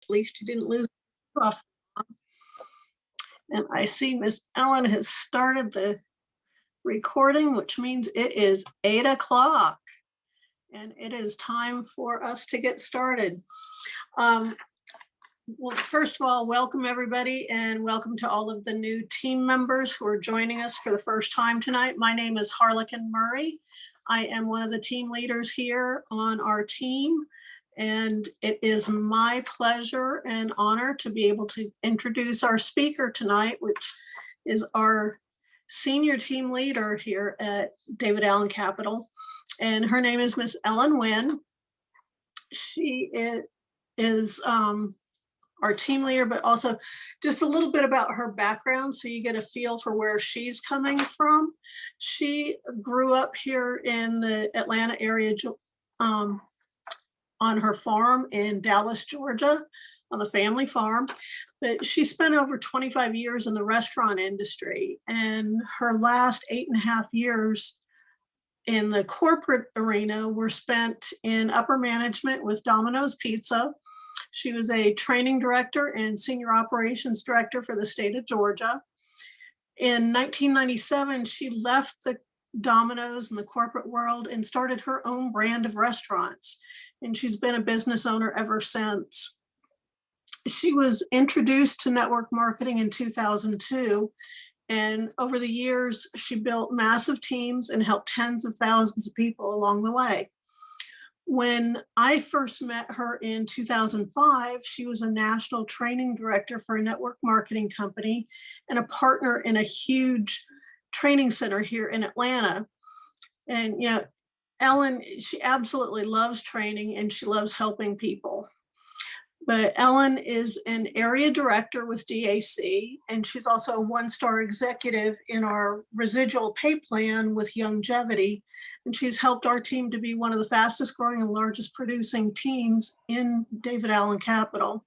At least you didn't lose off. And I see Miss Ellen has started the recording, which means it is 8 o'clock and it is time for us to get started. Well, first of all, welcome everybody and welcome to all of the new team members who are joining us for the first time tonight. My name is Harlequin Murray. I am one of the team leaders here on our team, and it is my pleasure and honor to be able to introduce our speaker tonight, which is our senior team leader here at David Allen Capital, and her name is Miss Ellen Winn. She is our team leader, but also just a little bit about her background so you get a feel for where she's coming from. She grew up here in the Atlanta area on her farm in Dallas, Georgia, on the family farm. But she spent over 25 years in the restaurant industry, and her last 8.5 years in the corporate arena were spent in upper management with Domino's Pizza. She was a training director and senior operations director for the state of Georgia. In 1997, she left the Domino's and the corporate world and started her own brand of restaurants. And she's been a business owner ever since. She was introduced to network marketing in 2002. And over the years, she built massive teams and helped tens of thousands of people along the way. When I first met her in 2005, she was a national training director for a network marketing company and a partner in a huge training center here in Atlanta. And, you know, Ellen, she absolutely loves training and she loves helping people. But Ellen is an area director with DAC, and she's also a one-star executive in our residual pay plan with Longevity. And she's helped our team to be one of the fastest growing and largest producing teams in David Allen Capital.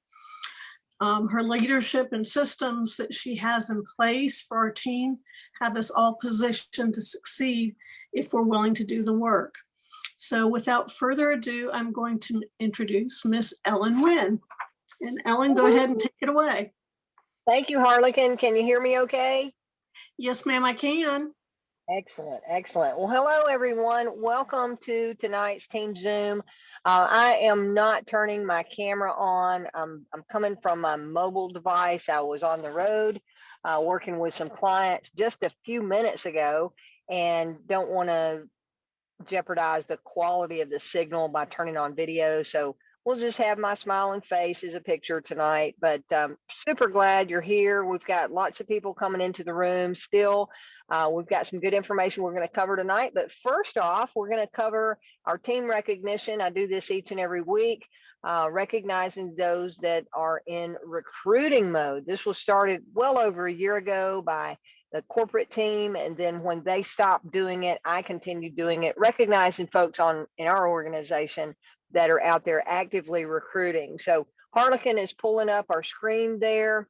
Her leadership and systems that she has in place for our team have us all positioned to succeed if we're willing to do the work. So without further ado, I'm going to introduce Miss Ellen Winn. And Ellen, go ahead and take it away. Thank you, Harlequin. Can you hear me okay? Yes, ma'am, I can. Excellent, excellent. Well, hello, everyone. Welcome to tonight's Team Zoom. I am not turning my camera on. I'm coming from my mobile device. I was on the road working with some clients just a few minutes ago and don't want to jeopardize the quality of the signal by turning on video. So we'll just have my smiling face as a picture tonight, but super glad you're here. We've got lots of people coming into the room still. We've got some good information we're going to cover tonight, but first off, we're going to cover our team recognition. I do this each and every week, recognizing those that are in recruiting mode. This was started well over a year ago by the corporate team, and then when they stopped doing it, I continued doing it, recognizing folks in our organization that are out there actively recruiting. So Harlequin is pulling up our screen there.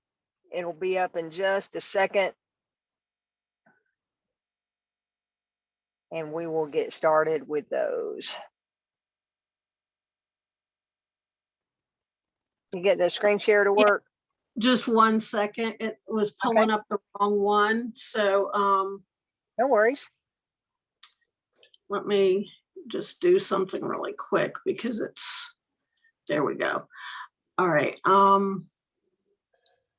It'll be up in just a second. And we will get started with those. You get the screen share to work? Just 1 second. It was pulling up the wrong one. So no worries. Let me just do something really quick because there we go. All right.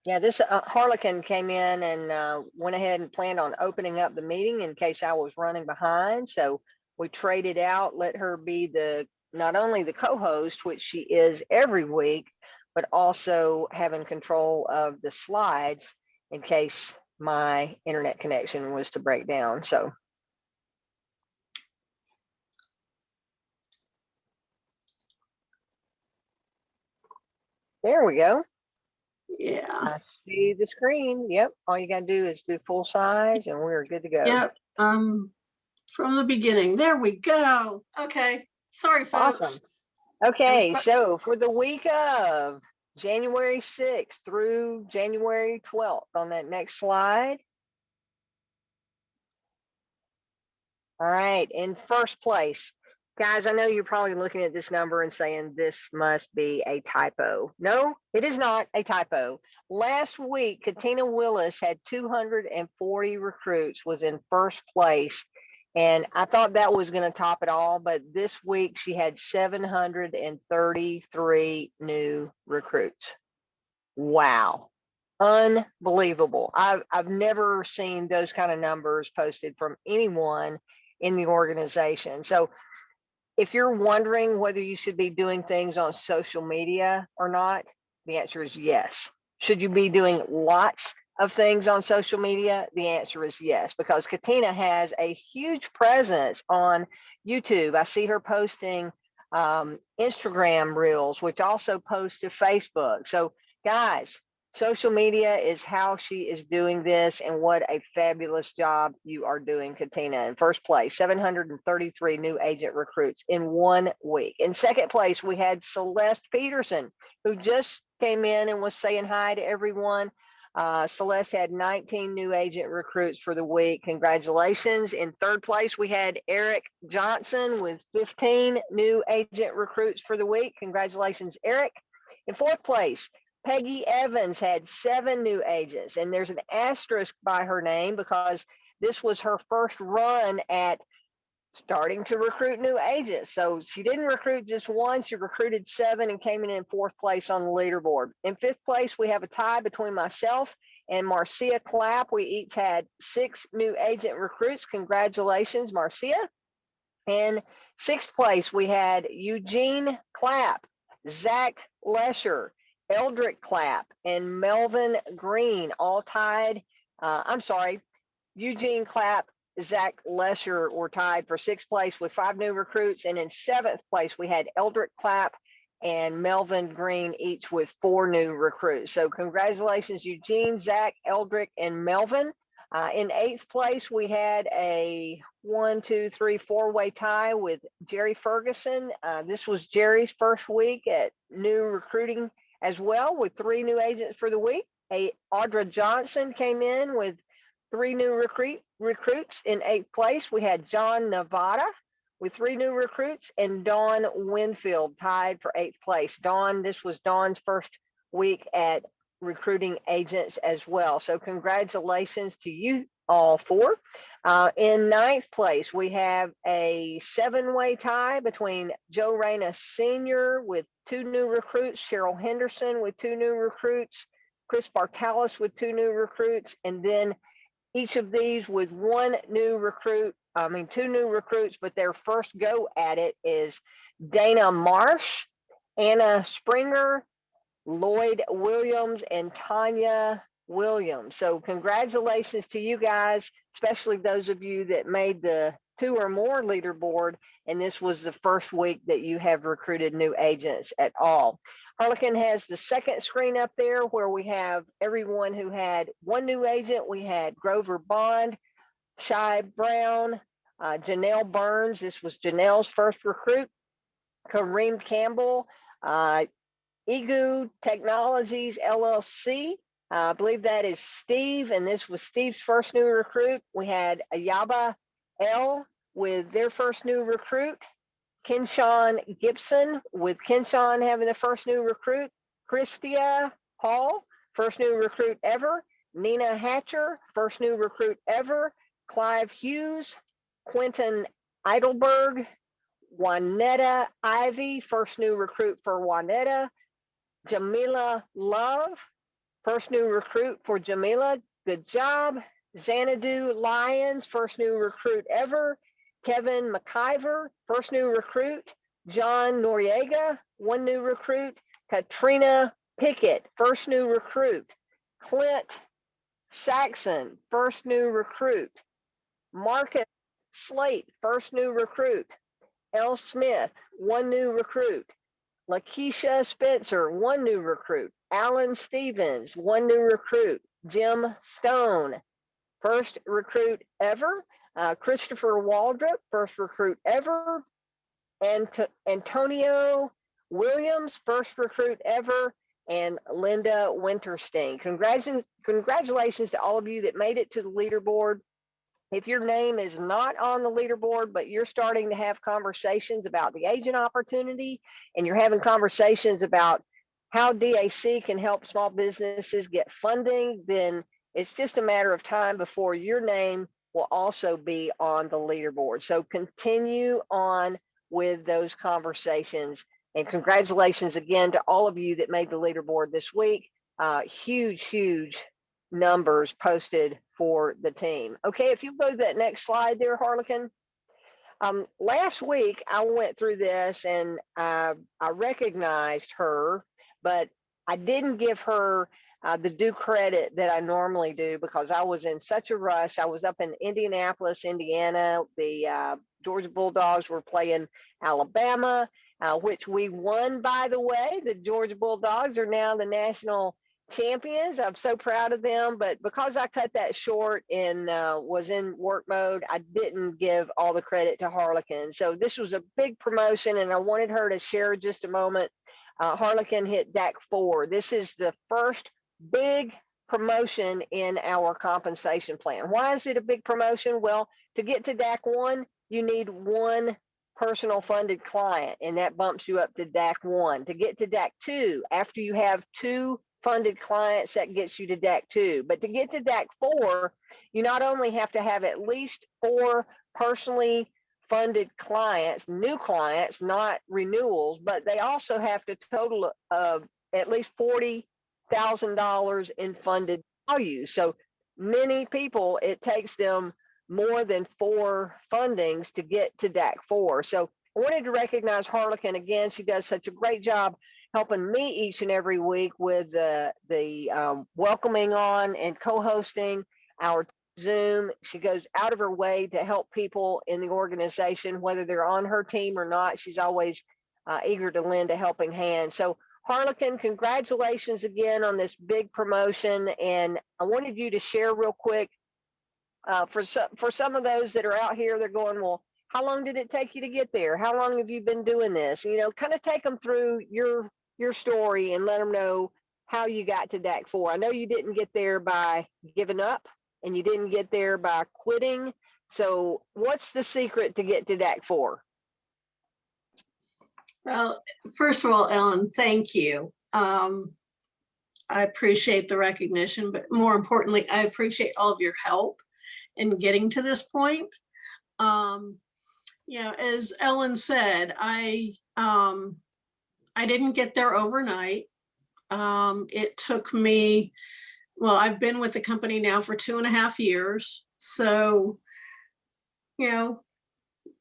Yeah, this Harlequin came in and went ahead and planned on opening up the meeting in case I was running behind. So we traded out, let her be not only the co-host, which she is every week, but also having control of the slides in case my internet connection was to break down. So there we go. Yeah. I see the screen. Yep. All you got to do is do full size and we're good to go. Yep. From the beginning. There we go. Okay. Sorry, folks. Awesome. Okay. So for the week of January 6th through January 12th on that next slide. All right. In first place, Guys, I know you're probably looking at this number and saying this must be a typo. No, it is not a typo. Last week, Katina Willis had 240 recruits, was in first place. And I thought that was going to top it all, but this week she had 733 new recruits. Wow. Unbelievable. I've never seen those kind of numbers posted from anyone in the organization. So if you're wondering whether you should be doing things on social media or not, the answer is yes. Should you be doing lots of things on social media? The answer is yes, because Katina has a huge presence on YouTube. I see her posting Instagram reels, which also posts to Facebook. So guys, social media is how she is doing this, and what a fabulous job you are doing, Katina. In first place, 733 new agent recruits in 1 week. In second place, we had Celeste Peterson, who just came in and was saying hi to everyone. Celeste had 19 new agent recruits for the week. Congratulations. In third place, we had Eric Johnson with 15 new agent recruits for the week. Congratulations, Eric. In fourth place, Peggy Evans had 7 new agents, and there's an asterisk by her name because this was her first run at starting to recruit new agents. So she didn't recruit just one, she recruited 7 and came in fourth place on the leaderboard. In fifth place, we have a tie between myself and Marcia Clapp. We each had 6 new agent recruits. Congratulations, Marcia. In sixth place, we had Eugene Clapp, Zach Lesher, Eldrick Clapp, and Melvin Green, all tied. Eugene Clapp, Zach Lesher were tied for sixth place with 5 new recruits. And in seventh place, we had Eldrick Clapp and Melvin Green, each with 4 new recruits. So congratulations, Eugene, Zach, Eldrick, and Melvin. In eighth place, we had a 4-way tie with Jerry Ferguson. This was Jerry's first week at new recruiting as well, with 3 new agents for the week. Audra Johnson came in with 3 new recruits. In eighth place, we had John Nevada with 3 new recruits, and Dawn Winfield tied for eighth place. This was Dawn's first week at recruiting agents as well. So congratulations to you all 4. In ninth place, we have a 7-way tie between Joe Reyna Sr. with 2 new recruits, Cheryl Henderson with 2 new recruits, Chris Bartalis with 2 new recruits, and then each of these with 2 new recruits, but their first go at it is Dana Marsh, Anna Springer, Lloyd Williams, and Tanya Williams. So congratulations to you guys, especially those of you that made the 2 or more leaderboard, and this was the first week that you have recruited new agents at all. Harlequin has the second screen up there where we have everyone who had 1 new agent. We had Grover Bond, Shy Brown, Janelle Burns. This was Janelle's first recruit. Kareem Campbell, Egu Technologies LLC. I believe that is Steve, and this was Steve's first new recruit. We had Ayaba L with their first new recruit. Kenshawn Gibson with Kenshawn having the first new recruit. Christia Hall, first new recruit ever. Nina Hatcher, first new recruit ever. Clive Hughes, Quentin Eidelberg, Juanetta Ivy, first new recruit for Juanetta. Jamila Love, first new recruit for Jamila. Good job. Xanadu Lyons, first new recruit ever. Kevin McIver, first new recruit. John Noriega, 1 new recruit. Katrina Pickett, first new recruit. Clint Saxon, first new recruit. Marcus Slate, first new recruit. L. Smith, 1 new recruit. Lakeisha Spencer, 1 new recruit. Alan Stevens, 1 new recruit. Jim Stone, first recruit ever. Christopher Waldrop, first recruit ever. And Antonio Williams, first recruit ever. And Linda Winterstein. Congratulations to all of you that made it to the leaderboard. If your name is not on the leaderboard, but you're starting to have conversations about the agent opportunity, and you're having conversations about how DAC can help small businesses get funding, then it's just a matter of time before your name will also be on the leaderboard. So continue on with those conversations. And congratulations again to all of you that made the leaderboard this week. Huge numbers posted for the team. Okay, if you go to that next slide there, Harlequin. Last week I went through this and I recognized her, but I didn't give her the due credit that I normally do because I was in such a rush. I was up in Indianapolis, Indiana. The Georgia Bulldogs were playing Alabama, which we won, by the way. The Georgia Bulldogs are now the national champions. I'm so proud of them, but because I cut that short and was in work mode, I didn't give all the credit to Harlequin. So this was a big promotion and I wanted her to share just a moment. Harlequin hit DAC 4. This is the first big promotion in our compensation plan. Why is it a big promotion? Well, to get to DAC 1, you need one personal funded client, and that bumps you up to DAC 1. To get to DAC 2, after you have 2 funded clients, that gets you to DAC 2. But to get to DAC 4, you not only have to have at least 4 personally funded clients, new clients, not renewals, but they also have to total of at least $40,000 in funded value. So many people, it takes them more than 4 fundings to get to DAC 4. So I wanted to recognize Harlequin again. She does such a great job helping me each and every week with the welcoming on and co-hosting our Zoom. She goes out of her way to help people in the organization, whether they're on her team or not. She's always eager to lend a helping hand. So Harlequin, congratulations again on this big promotion. And I wanted you to share real quick for some of those that are out here, they're going, well, how long did it take you to get there? How long have you been doing this? You know, kind of take them through your story and let them know how you got to DAC 4. I know you didn't get there by giving up and you didn't get there by quitting. So what's the secret to get to DAC 4? Well, first of all, Ellen, thank you. I appreciate the recognition, but more importantly, I appreciate all of your help in getting to this point. You know, as Ellen said, I didn't get there overnight. It took me, well, I've been with the company now for 2.5 years. So, you know,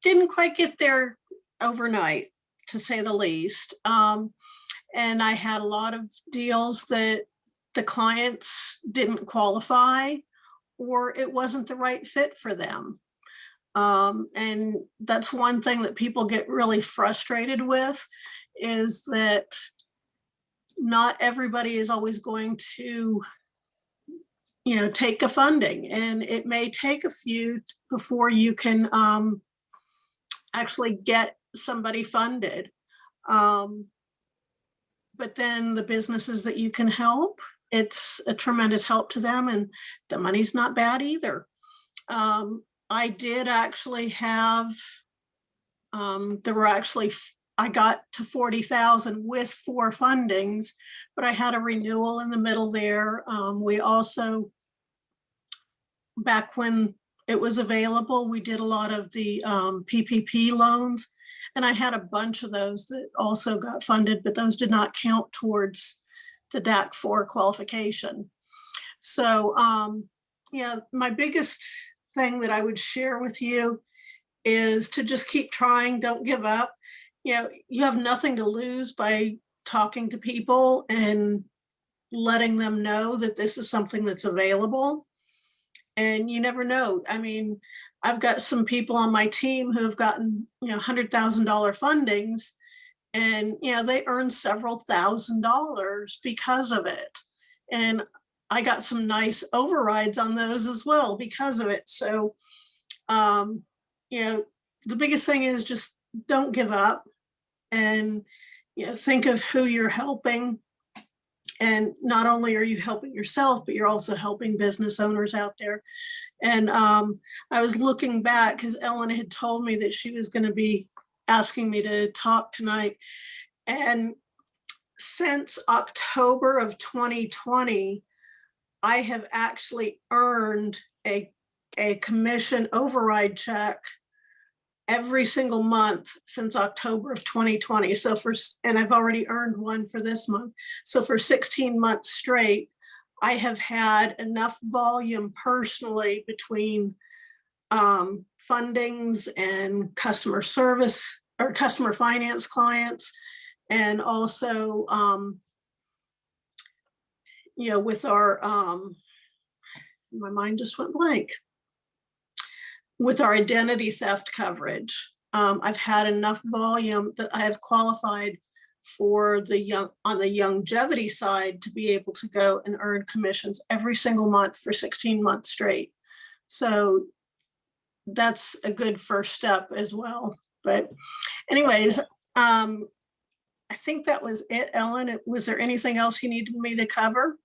didn't quite get there overnight, to say the least. And I had a lot of deals that the clients didn't qualify or it wasn't the right fit for them. And that's one thing that people get really frustrated with, is that not everybody is always going to, you know, take a funding, and it may take a few before you can actually get somebody funded. But then the businesses that you can help, it's a tremendous help to them, and the money's not bad either. I did actually have, I got to 40,000 with 4 fundings, but I had a renewal in the middle there. We also, back when it was available, we did a lot of the PPP loans, and I had a bunch of those that also got funded, but those did not count towards the DAC 4 qualification. So, yeah, my biggest thing that I would share with you is to just keep trying, don't give up. You know, you have nothing to lose by talking to people and letting them know that this is something that's available. And you never know. I mean, I've got some people on my team who have gotten, you know, $100,000 fundings, and, you know, they earn several $1,000s because of it. And I got some nice overrides on those as well because of it. So, you know, the biggest thing is just don't give up, and, you know, think of who you're helping And not only are you helping yourself, but you're also helping business owners out there. And I was looking back because Ellen had told me that she was going to be asking me to talk tonight. And since October of 2020, I have actually earned a commission override check every single month since October of 2020. So and I've already earned one for this month. So for 16 months straight, I have had enough volume personally between fundings and customer service or customer finance clients, and also, with our, my mind just went blank. With our identity theft coverage, I've had enough volume that I have qualified for on the longevity side to be able to go and earn commissions every single month for 16 months straight. So that's a good first step as well. But anyways, I think that was it, Ellen. Was there anything else you needed me to cover?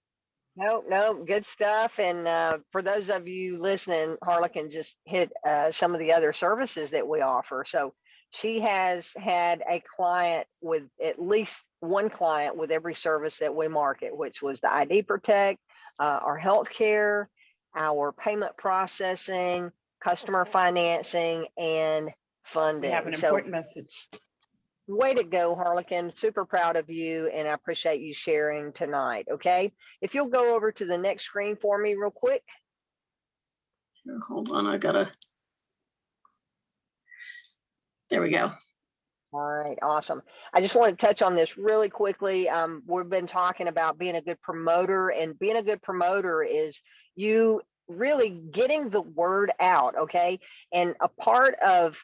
No, good stuff. And for those of you listening, Harlequin just hit some of the other services that we offer. So she has had a client with at least one client with every service that we market, which was the ID Protect, our healthcare, our payment processing, customer financing, and funding. We have an important message. Way to go, Harlequin. Super proud of you, and I appreciate you sharing tonight. Okay, if you'll go over to the next screen for me real quick. Hold on, there we go. All right, awesome. I just want to touch on this really quickly. We've been talking about being a good promoter, and being a good promoter is you really getting the word out, okay? And a part of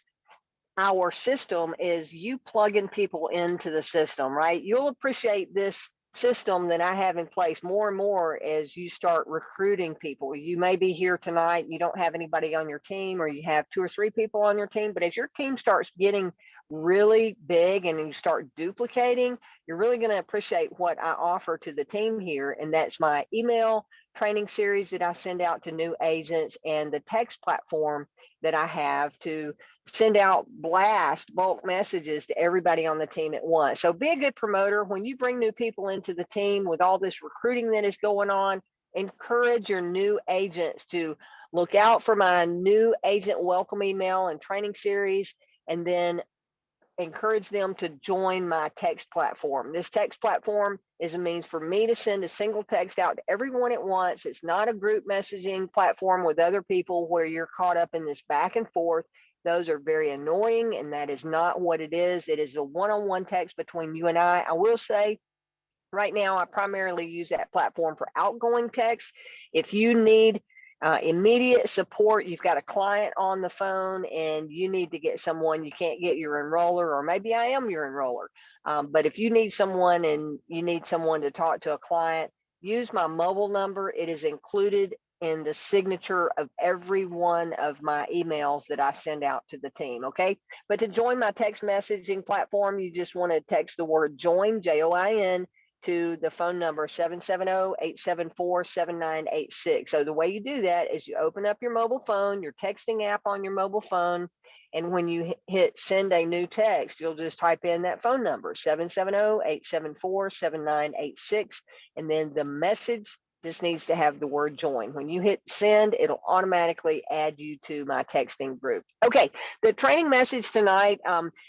our system is you plugging people into the system, right? You'll appreciate this system that I have in place more and more as you start recruiting people. You may be here tonight, you don't have anybody on your team, or you have 2 or 3 people on your team, but as your team starts getting really big and you start duplicating, you're really going to appreciate what I offer to the team here. And that's my email training series that I send out to new agents, and the text platform that I have to send out bulk messages to everybody on the team at once. So be a good promoter. When you bring new people into the team with all this recruiting that is going on, encourage your new agents to look out for my new agent welcome email and training series, and then encourage them to join my text platform. This text platform is a means for me to send a single text out to everyone at once. It's not a group messaging platform with other people where you're caught up in this back and forth. Those are very annoying, and that is not what it is. It is a one-on-one text between you and I. I will say right now, I primarily use that platform for outgoing text. If you need immediate support, you've got a client on the phone and you need to get someone, you can't get your enroller, or maybe I am your enroller. But if you need someone and you need someone to talk to a client, use my mobile number. It is included in the signature of every one of my emails that I send out to the team, okay? But to join my text messaging platform, you just want to text the word join, J-O-I-N, to the phone number 770-874-7986. So the way you do that is you open up your mobile phone, your texting app on your mobile phone, and when you hit send a new text, you'll just type in that phone number, 770-874-7986, and then the message just needs to have the word join. When you hit send, it'll automatically add you to my texting group. Okay, the training message tonight,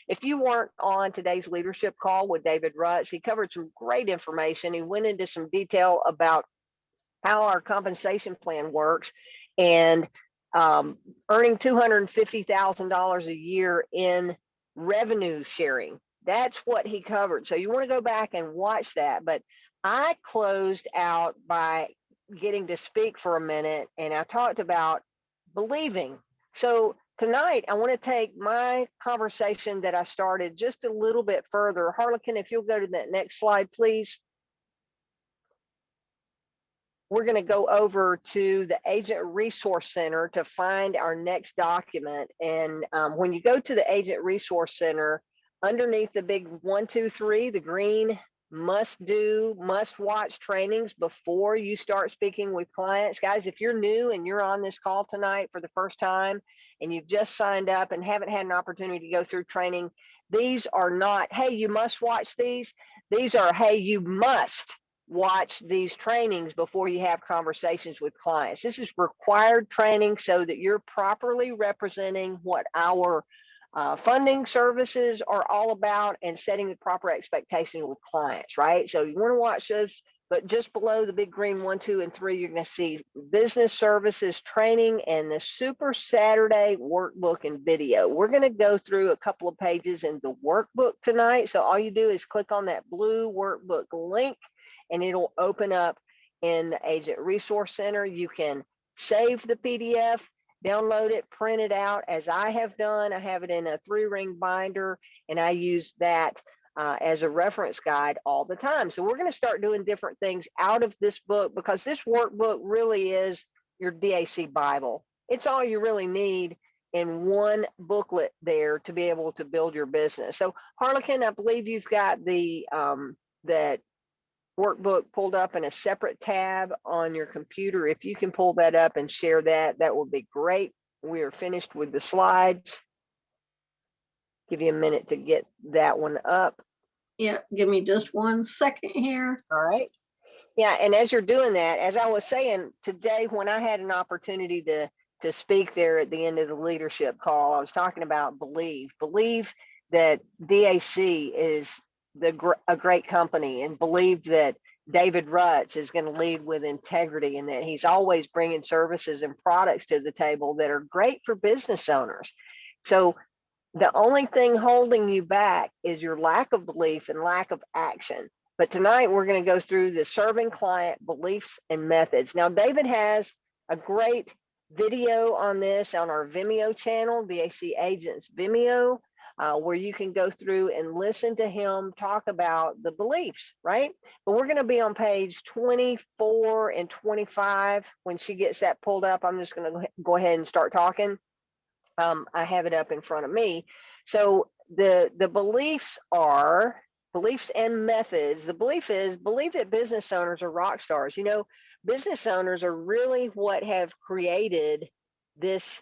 if you weren't on today's leadership call with David Rutz, he covered some great information. He went into some detail about how our compensation plan works, and earning $250,000 a year in revenue sharing. That's what he covered. So you want to go back and watch that. But I closed out by getting to speak for a minute, and I talked about believing. So tonight, I want to take my conversation that I started just a little bit further. Harlequin, if you'll go to that next slide, please. We're going to go over to the Agent Resource Center to find our next document. And when you go to the Agent Resource Center, underneath the big 1, 2, 3, the green must do, must watch trainings before you start speaking with clients. Guys, if you're new and you're on this call tonight for the first time and you've just signed up and haven't had an opportunity to go through training, these are not, hey, you must watch these. These are, hey, you must watch these trainings before you have conversations with clients. This is required training so that you're properly representing what our funding services are all about and setting the proper expectation with clients, right? So you want to watch those, but just below the big green 1, 2, and 3, you're going to see business services training and the Super Saturday workbook and video. We're going to go through a couple of pages in the workbook tonight. So all you do is click on that blue workbook link and it'll open up in the Agent Resource Center. You can save the PDF, download it, print it out as I have done. I have it in a 3-ring binder and I use that as a reference guide all the time. So we're going to start doing different things out of this book because this workbook really is your DAC Bible. It's all you really need in one booklet there to be able to build your business. So Harlequin, I believe you've got the that workbook pulled up in a separate tab on your computer. If you can pull that up and share that, that would be great. We are finished with the slides. Give you a minute to get that one up. Yeah, give me just 1 second here. All right. Yeah, and as you're doing that, as I was saying today, when I had an opportunity to speak there at the end of the leadership call, I was talking about believe that DAC is a great company, and believe that David Rutz is going to lead with integrity and that he's always bringing services and products to the table that are great for business owners. So the only thing holding you back is your lack of belief and lack of action. But tonight we're going to go through the serving client beliefs and methods. Now, David has a great video on this on our Vimeo channel, DAC Agents Vimeo, where you can go through and listen to him talk about the beliefs, right? But we're going to be on page 24 and 25. When she gets that pulled up, I'm just going to go ahead and start talking. I have it up in front of me. So the beliefs are beliefs and methods. The belief is believe that business owners are rock stars. You know, business owners are really what have created this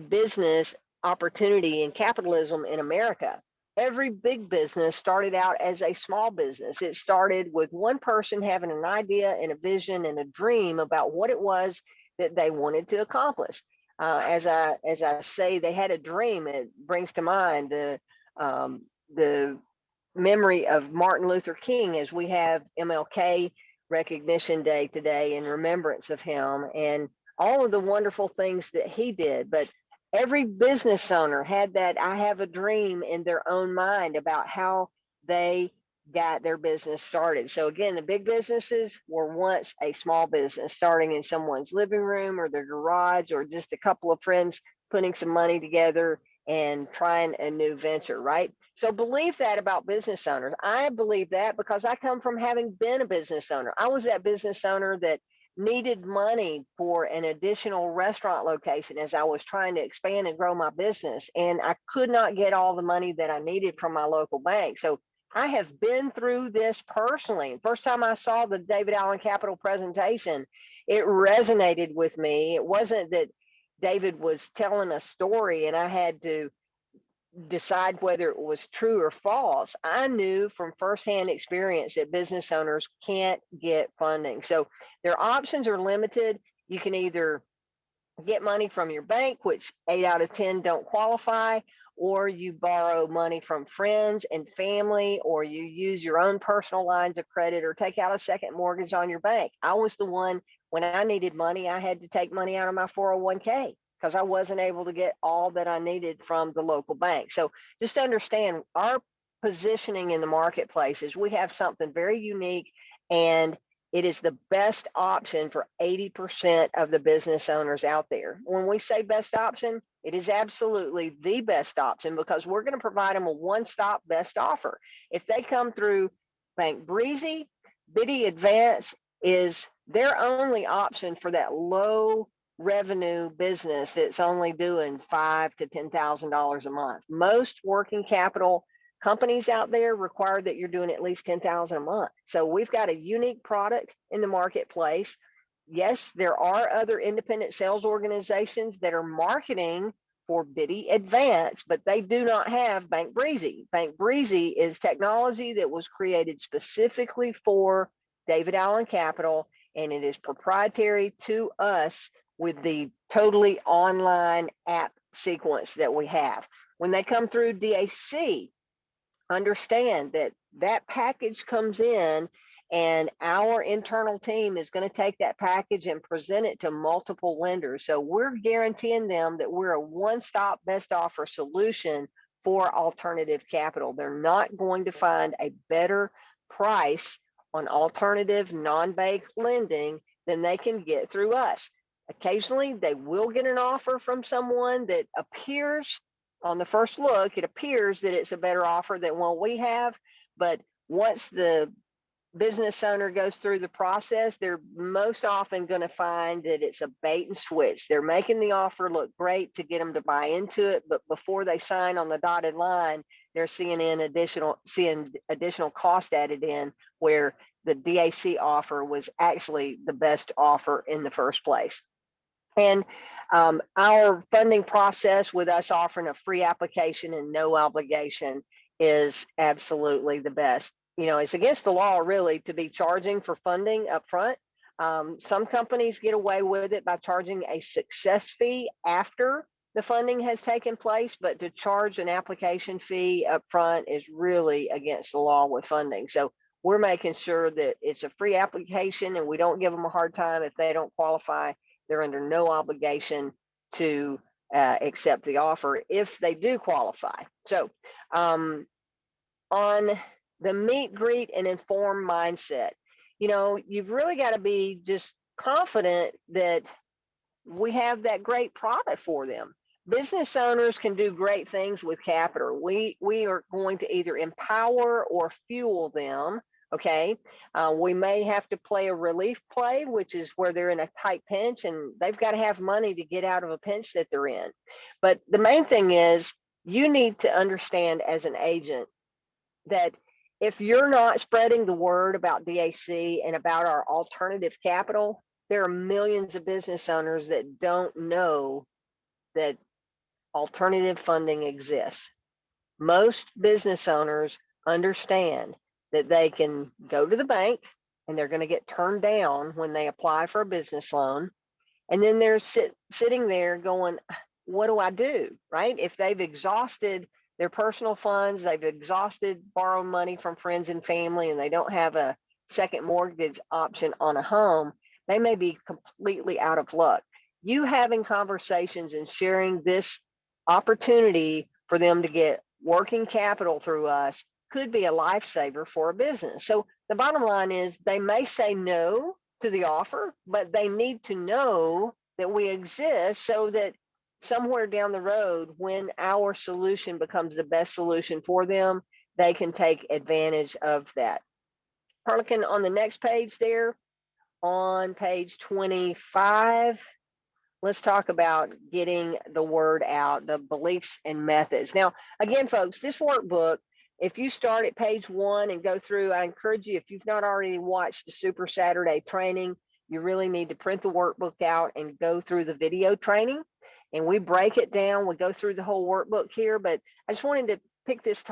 business opportunity and capitalism in America. Every big business started out as a small business. It started with one person having an idea and a vision and a dream about what it was that they wanted to accomplish. As I say, they had a dream. It brings to mind the memory of Martin Luther King, as we have MLK Recognition Day today in remembrance of him and all of the wonderful things that he did. But every business owner had that I have a dream in their own mind about how they got their business started. So again, the big businesses were once a small business starting in someone's living room or their garage or just a couple of friends putting some money together and trying a new venture, right? So believe that about business owners. I believe that because I come from having been a business owner. I was that business owner that needed money for an additional restaurant location as I was trying to expand and grow my business. And I could not get all the money that I needed from my local bank. So I have been through this personally. First time I saw the David Allen Capital presentation, it resonated with me. It wasn't that David was telling a story and I had to decide whether it was true or false. I knew from firsthand experience that business owners can't get funding. So their options are limited. You can either get money from your bank, which 8 out of 10 don't qualify, or you borrow money from friends and family, or you use your own personal lines of credit or take out a second mortgage on your bank. I was the one, when I needed money, I had to take money out of my 401k because I wasn't able to get all that I needed from the local bank. So just understand our positioning in the marketplace is we have something very unique, and it is the best option for 80% of the business owners out there. When we say best option, it is absolutely the best option because we're going to provide them a one-stop best offer. If they come through Bank Breezy, Biddy Advance is their only option for that low revenue business that's only doing $5,000 to $10,000 a month. Most working capital companies out there require that you're doing at least 10,000 a month. So we've got a unique product in the marketplace. Yes, there are other independent sales organizations that are marketing for Biddy Advance, but they do not have Bank Breezy. Bank Breezy is technology that was created specifically for David Allen Capital, and it is proprietary to us with the totally online app sequence that we have. When they come through DAC, understand that that package comes in, and our internal team is going to take that package and present it to multiple lenders. So we're guaranteeing them that we're a one-stop best offer solution for alternative capital. They're not going to find a better price on alternative non-bank lending than they can get through us. Occasionally, they will get an offer from someone that appears, on the first look, it appears that it's a better offer than what we have. But once the business owner goes through the process, they're most often going to find that it's a bait and switch. They're making the offer look great to get them to buy into it, but before they sign on the dotted line, they're seeing additional cost added in, where the DAC offer was actually the best offer in the first place. And our funding process, with us offering a free application and no obligation, is absolutely the best. You know, it's against the law, really, to be charging for funding up front. Some companies get away with it by charging a success fee after the funding has taken place, but to charge an application fee up front is really against the law with funding. So we're making sure that it's a free application, and we don't give them a hard time if they don't qualify. They're under no obligation to accept the offer if they do qualify. So on the meet, greet, and inform mindset, you know, you've really got to be just confident that we have that great product for them. Business owners can do great things with capital. We are going to either empower or fuel them. Okay, we may have to play a relief play, which is where they're in a tight pinch and they've got to have money to get out of a pinch that they're in. But the main thing is, you need to understand as an agent that if you're not spreading the word about DAC and about our alternative capital, there are millions of business owners that don't know that alternative funding exists. Most business owners understand that they can go to the bank and they're going to get turned down when they apply for a business loan. And then they're sitting there going, what do I do, right? If they've exhausted their personal funds, they've exhausted borrowing money from friends and family, and they don't have a second mortgage option on a home, they may be completely out of luck. You having conversations and sharing this opportunity for them to get working capital through us could be a lifesaver for a business. So the bottom line is, they may say no to the offer, but they need to know that we exist so that somewhere down the road, when our solution becomes the best solution for them, they can take advantage of that. Harlequin, on the next page there, on page 25, let's talk about getting the word out, the beliefs and methods. Now, again, folks, this workbook, if you start at page 1 and go through, I encourage you, if you've not already watched the Super Saturday training, you really need to print the workbook out and go through the video training. And we break it down. We go through the whole workbook here, but I just wanted to pick this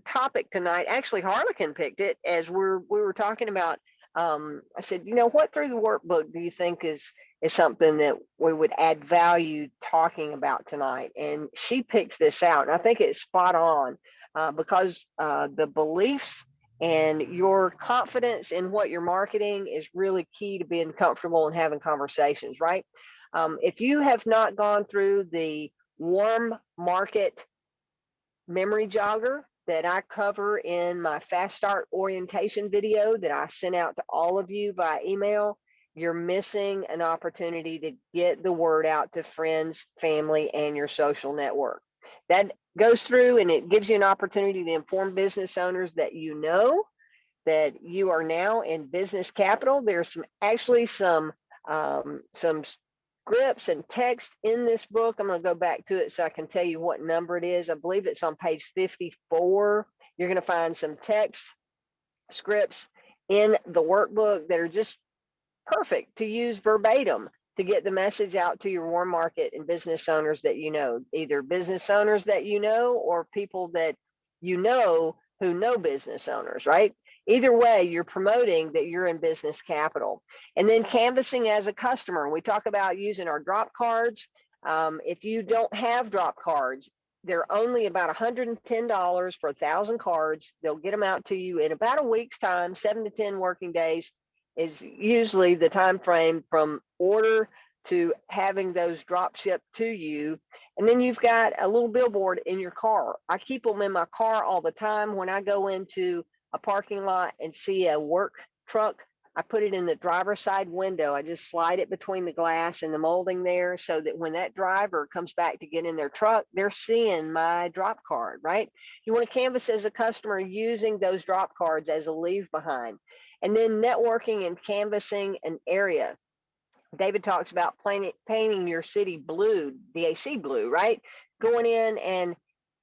topic tonight. Actually, Harlequin picked it as we were talking about. I said, you know, what through the workbook do you think is something that we would add value talking about tonight? And she picked this out, and I think it's spot on because the beliefs and your confidence in what you're marketing is really key to being comfortable and having conversations, right? If you have not gone through the warm market memory jogger that I cover in my Fast Start orientation video that I sent out to all of you by email, you're missing an opportunity to get the word out to friends, family, and your social network. That goes through and it gives you an opportunity to inform business owners that you know that you are now in business capital. There's actually some scripts and text in this book. I'm going to go back to it so I can tell you what number it is. I believe it's on page 54. You're going to find some text scripts in the workbook that are just perfect to use verbatim to get the message out to your warm market and business owners that you know, either business owners that you know or people that you know who know business owners, right? Either way, you're promoting that you're in business capital. And then canvassing as a customer. We talk about using our drop cards. If you don't have drop cards, they're only about $110 for 1,000 cards. They'll get them out to you in about a week's time, 7 to 10 working days is usually the time frame from order to having those drop shipped to you. And then you've got a little billboard in your car. I keep them in my car all the time. When I go into a parking lot and see a work truck, I put it in the driver's side window. I just slide it between the glass and the molding there so that when that driver comes back to get in their truck, they're seeing my drop card, right? You want to canvas as a customer using those drop cards as a leave behind. And then networking and canvassing an area. David talks about painting your city blue, DAC blue, right? Going in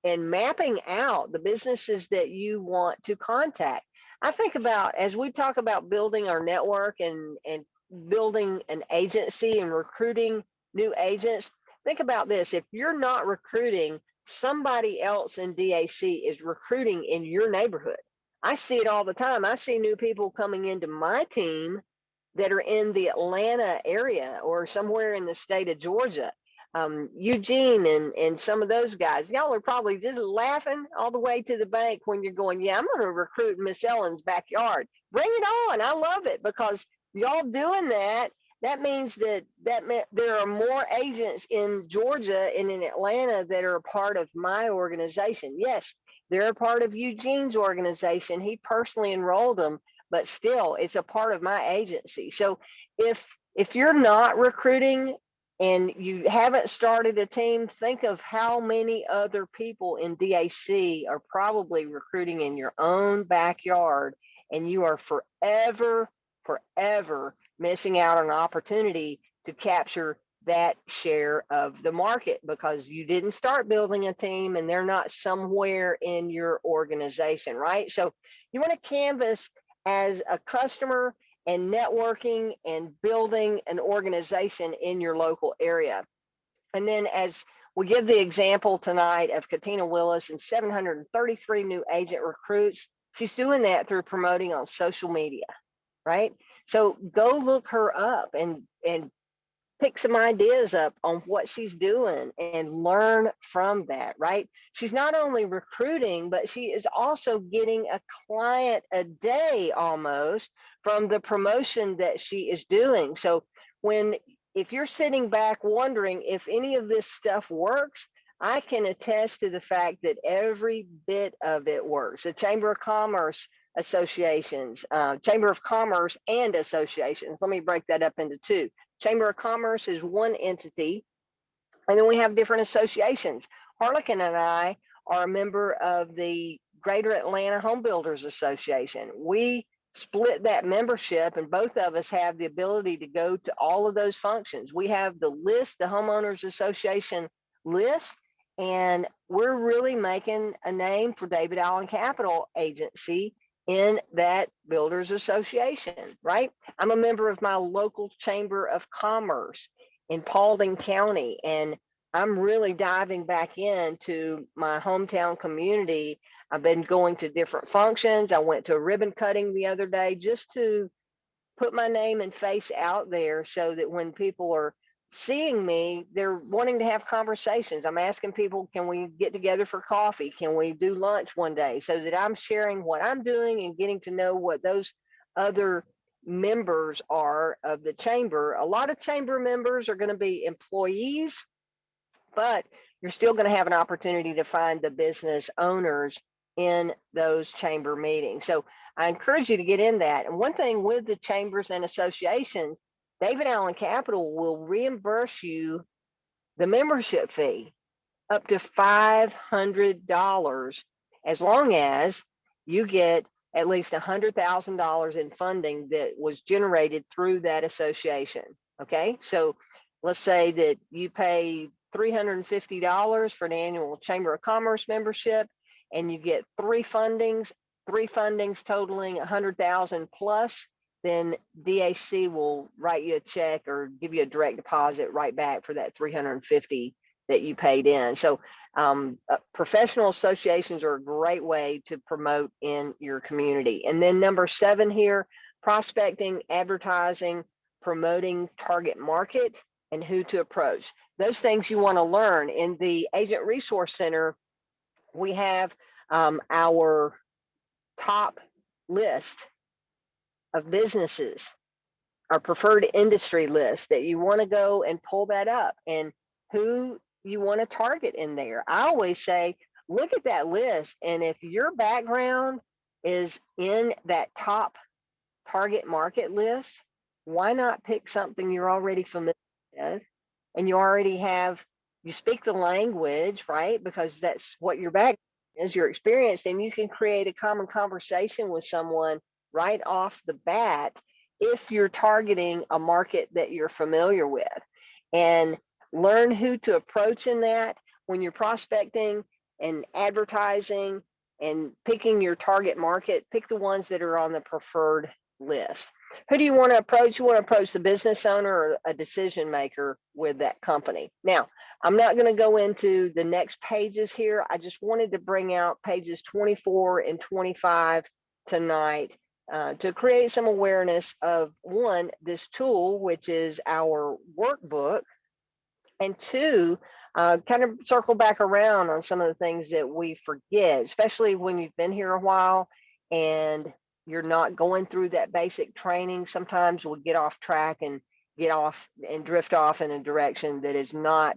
and mapping out the businesses that you want to contact. I think about, as we talk about building our network and building an agency and recruiting new agents, think about this. If you're not recruiting, somebody else in DAC is recruiting in your neighborhood. I see it all the time. I see new people coming into my team that are in the Atlanta area or somewhere in the state of Georgia. Eugene and some of those guys, y'all are probably just laughing all the way to the bank when you're going, yeah, I'm going to recruit Miss Ellen's backyard. Bring it on. I love it because y'all doing that. That means that there are more agents in Georgia and in Atlanta that are a part of my organization. Yes, they're a part of Eugene's organization. He personally enrolled them, but still it's a part of my agency. So if you're not recruiting and you haven't started a team, think of how many other people in DAC are probably recruiting in your own backyard, and you are forever missing out on an opportunity to capture that share of the market because you didn't start building a team and they're not somewhere in your organization, right? So you want to canvas as a customer and networking and building an organization in your local area. And then as we give the example tonight of Katina Willis and 733 new agent recruits, she's doing that through promoting on social media, right? So go look her up and pick some ideas up on what she's doing and learn from that, right? She's not only recruiting, but she is also getting a client a day almost from the promotion that she is doing. So if you're sitting back wondering if any of this stuff works, I can attest to the fact that every bit of it works. The Chamber of Commerce associations, Chamber of Commerce and associations. Let me break that up into two. Chamber of Commerce is one entity, and then we have different associations. Harlequin and I are a member of the Greater Atlanta Home Builders Association. We split that membership, and both of us have the ability to go to all of those functions. We have the list, the Homeowners Association list, and we're really making a name for David Allen Capital Agency in that Builders Association, right? I'm a member of my local Chamber of Commerce in Paulding County, and I'm really diving back into my hometown community. I've been going to different functions. I went to a ribbon cutting the other day just to put my name and face out there so that when people are seeing me, they're wanting to have conversations. I'm asking people, can we get together for coffee? Can we do lunch one day? So that I'm sharing what I'm doing and getting to know what those other members are of the chamber. A lot of chamber members are going to be employees, but you're still going to have an opportunity to find the business owners in those chamber meetings. So I encourage you to get in that. And one thing with the chambers and associations, David Allen Capital will reimburse you the membership fee up to $500 as long as you get at least $100,000 in funding that was generated through that association. Okay, so let's say that you pay $350 for an annual Chamber of Commerce membership. and you get three fundings totaling 100,000 plus, then DAC will write you a check or give you a direct deposit right back for that 350 that you paid in. So professional associations are a great way to promote in your community. And then number 7 here, prospecting, advertising, promoting target market, and who to approach. Those things you want to learn. In the Agent Resource Center, we have our top list of businesses, our preferred industry list, that you want to go and pull that up and who you want to target in there. I always say, look at that list, and if your background is in that top target market list, why not pick something you're already familiar with and you already have, you speak the language, right? Because that's what your background is, your experience, and you can create a common conversation with someone right off the bat if you're targeting a market that you're familiar with. And learn who to approach in that. When you're prospecting and advertising and picking your target market, pick the ones that are on the preferred list. Who do you want to approach? You want to approach the business owner or a decision maker with that company. Now, I'm not going to go into the next pages here. I just wanted to bring out pages 24 and 25 tonight to create some awareness of, one, this tool, which is our workbook, and two, kind of circle back around on some of the things that we forget, especially when you've been here a while and you're not going through that basic training. Sometimes we'll get off track and get off and drift off in a direction that is not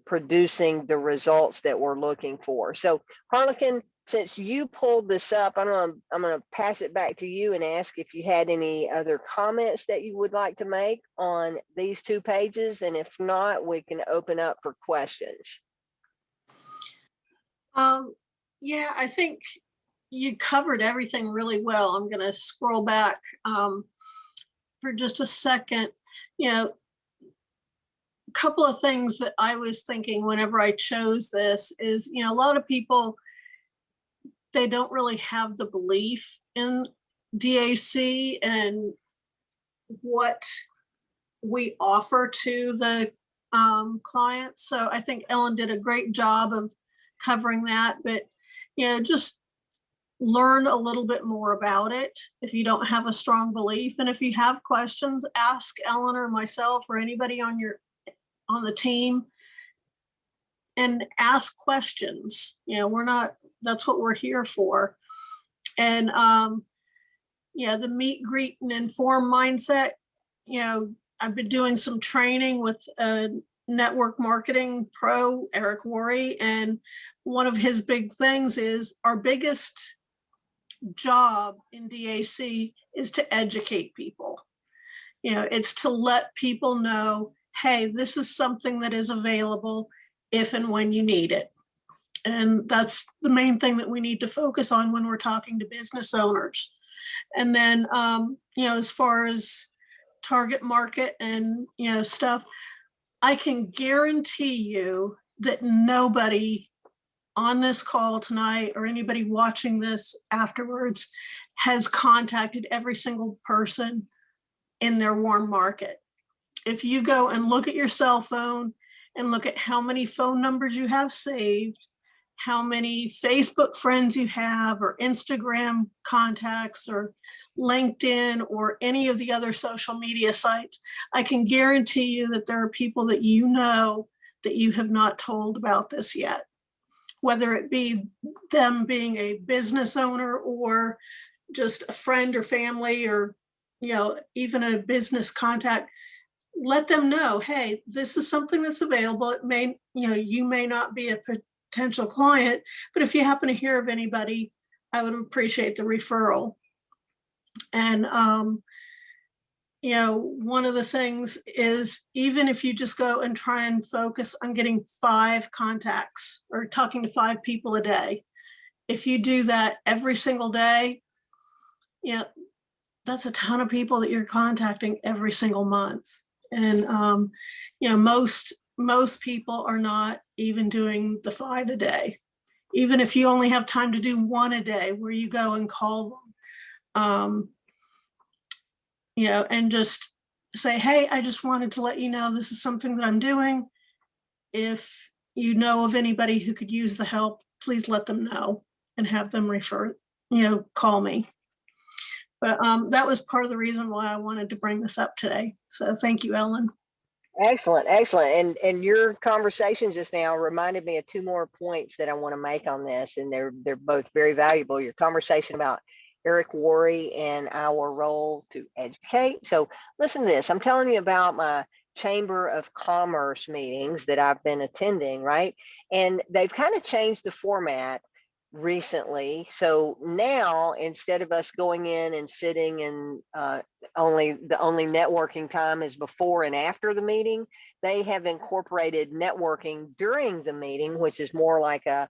producing the results that we're looking for. So Harlequin, since you pulled this up, I'm gonna pass it back to you and ask if you had any other comments that you would like to make on these 2 pages, and if not, we can open up for questions. Yeah, I think you covered everything really well. I'm going to scroll back for just a second. You know, a couple of things that I was thinking whenever I chose this is, you know, a lot of people, they don't really have the belief in DAC and what we offer to the clients. So I think Ellen did a great job of covering that, but, you know, just learn a little bit more about it if you don't have a strong belief. And if you have questions, ask Ellen or myself or anybody on the team, and ask questions. You know, that's what we're here for. And yeah, the meet, greet, and inform mindset. You know, I've been doing some training with a network marketing pro, Eric Worre, and one of his big things is our biggest job in DAC is to educate people. You know, it's to let people know, hey, this is something that is available if and when you need it. And that's the main thing that we need to focus on when we're talking to business owners. And then, you know, as far as target market and, you know, stuff, I can guarantee you that nobody on this call tonight or anybody watching this afterwards has contacted every single person in their warm market. If you go and look at your cell phone and look at how many phone numbers you have saved, how many Facebook friends you have, or Instagram contacts, or LinkedIn, or any of the other social media sites, I can guarantee you that there are people that you know that you have not told about this yet. Whether it be them being a business owner or just a friend or family, or, you know, even a business contact, let them know, hey, this is something that's available. It may, you know, you may not be a potential client, but if you happen to hear of anybody, I would appreciate the referral. And, you know, one of the things is, even if you just go and try and focus on getting 5 contacts or talking to 5 people a day, if you do that every single day, you know, that's a ton of people that you're contacting every single month. And, you know, most people are not even doing the 5 a day. even if you only have time to do one a day where you go and call them, and just say, hey, I just wanted to let you know this is something that I'm doing. If you know of anybody who could use the help, please let them know and have them call me. But that was part of the reason why I wanted to bring this up today. So thank you, Ellen. Excellent, excellent. And your conversation just now reminded me of two more points that I want to make on this, and they're both very valuable. Your conversation about Eric Worre and our role to educate. So listen to this. I'm telling you about my Chamber of Commerce meetings that I've been attending, right? And they've kind of changed the format recently. So now, instead of us going in and sitting and only networking time is before and after the meeting, they have incorporated networking during the meeting, which is more like a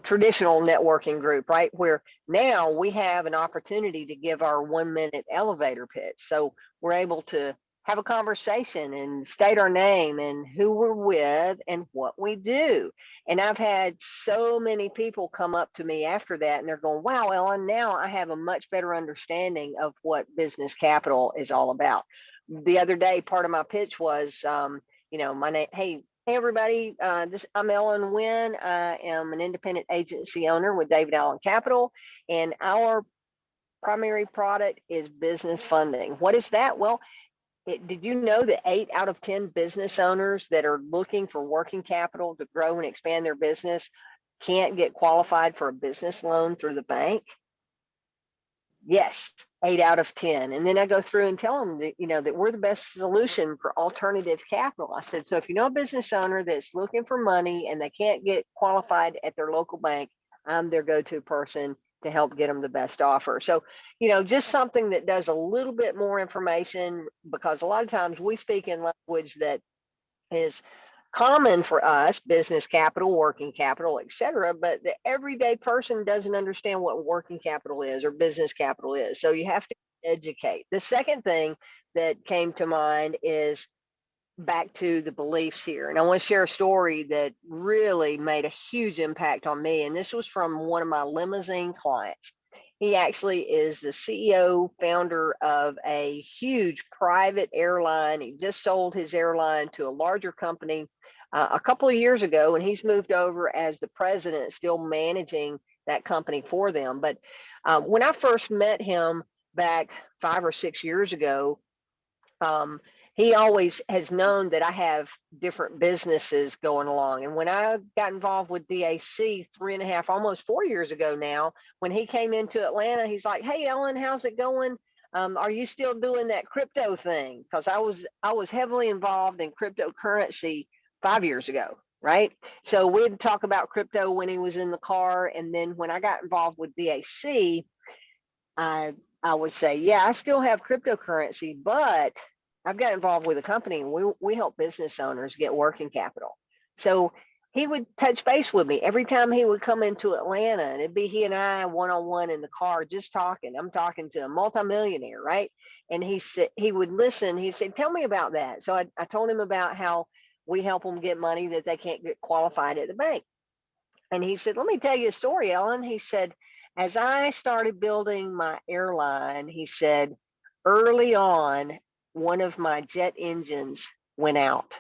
traditional networking group, right? Where now we have an opportunity to give our 1-minute elevator pitch. So we're able to have a conversation and state our name and who we're with and what we do. And I've had so many people come up to me after that and they're going, wow, Ellen, now I have a much better understanding of what business capital is all about. The other day, part of my pitch was, my name, hey everybody, I'm Ellen Nguyen. I am an independent agency owner with David Allen Capital, and our primary product is business funding. What is that? Well, did you know that 8 out of 10 business owners that are looking for working capital to grow and expand their business can't get qualified for a business loan through the bank? Yes, 8 out of 10. And then I go through and tell them that, that we're the best solution for alternative capital. I said, so if you know a business owner that's looking for money and they can't get qualified at their local bank, I'm their go-to person to help get them the best offer. So, just something that does a little bit more information, because a lot of times we speak in language that is common for us, business capital, working capital, etc. But the everyday person doesn't understand what working capital is or business capital is. So you have to educate. The second thing that came to mind is back to the beliefs here. And I want to share a story that really made a huge impact on me. And this was from one of my limousine clients. He actually is the CEO, founder of a huge private airline. He just sold his airline to a larger company a couple of years ago, and he's moved over as the president, still managing that company for them. But when I first met him back 5 or 6 years ago, he always has known that I have different businesses going along. And when I got involved with DAC 3.5, almost 4 years ago now, when he came into Atlanta, he's like, hey, Ellen, how's it going? Are you still doing that crypto thing? Because I was heavily involved in cryptocurrency 5 years ago, right? So we'd talk about crypto when he was in the car. And then when I got involved with DAC, I would say, yeah, I still have cryptocurrency, but I've got involved with a company and we help business owners get working capital. So he would touch base with me every time he would come into Atlanta, and it'd be he and I one-on-one in the car just talking. I'm talking to a multimillionaire, right? And he said he would listen. He said, tell me about that. So I told him about how we help them get money that they can't get qualified at the bank. And he said, let me tell you a story, Ellen. He said, as I started building my airline, he said, early on, one of my jet engines went out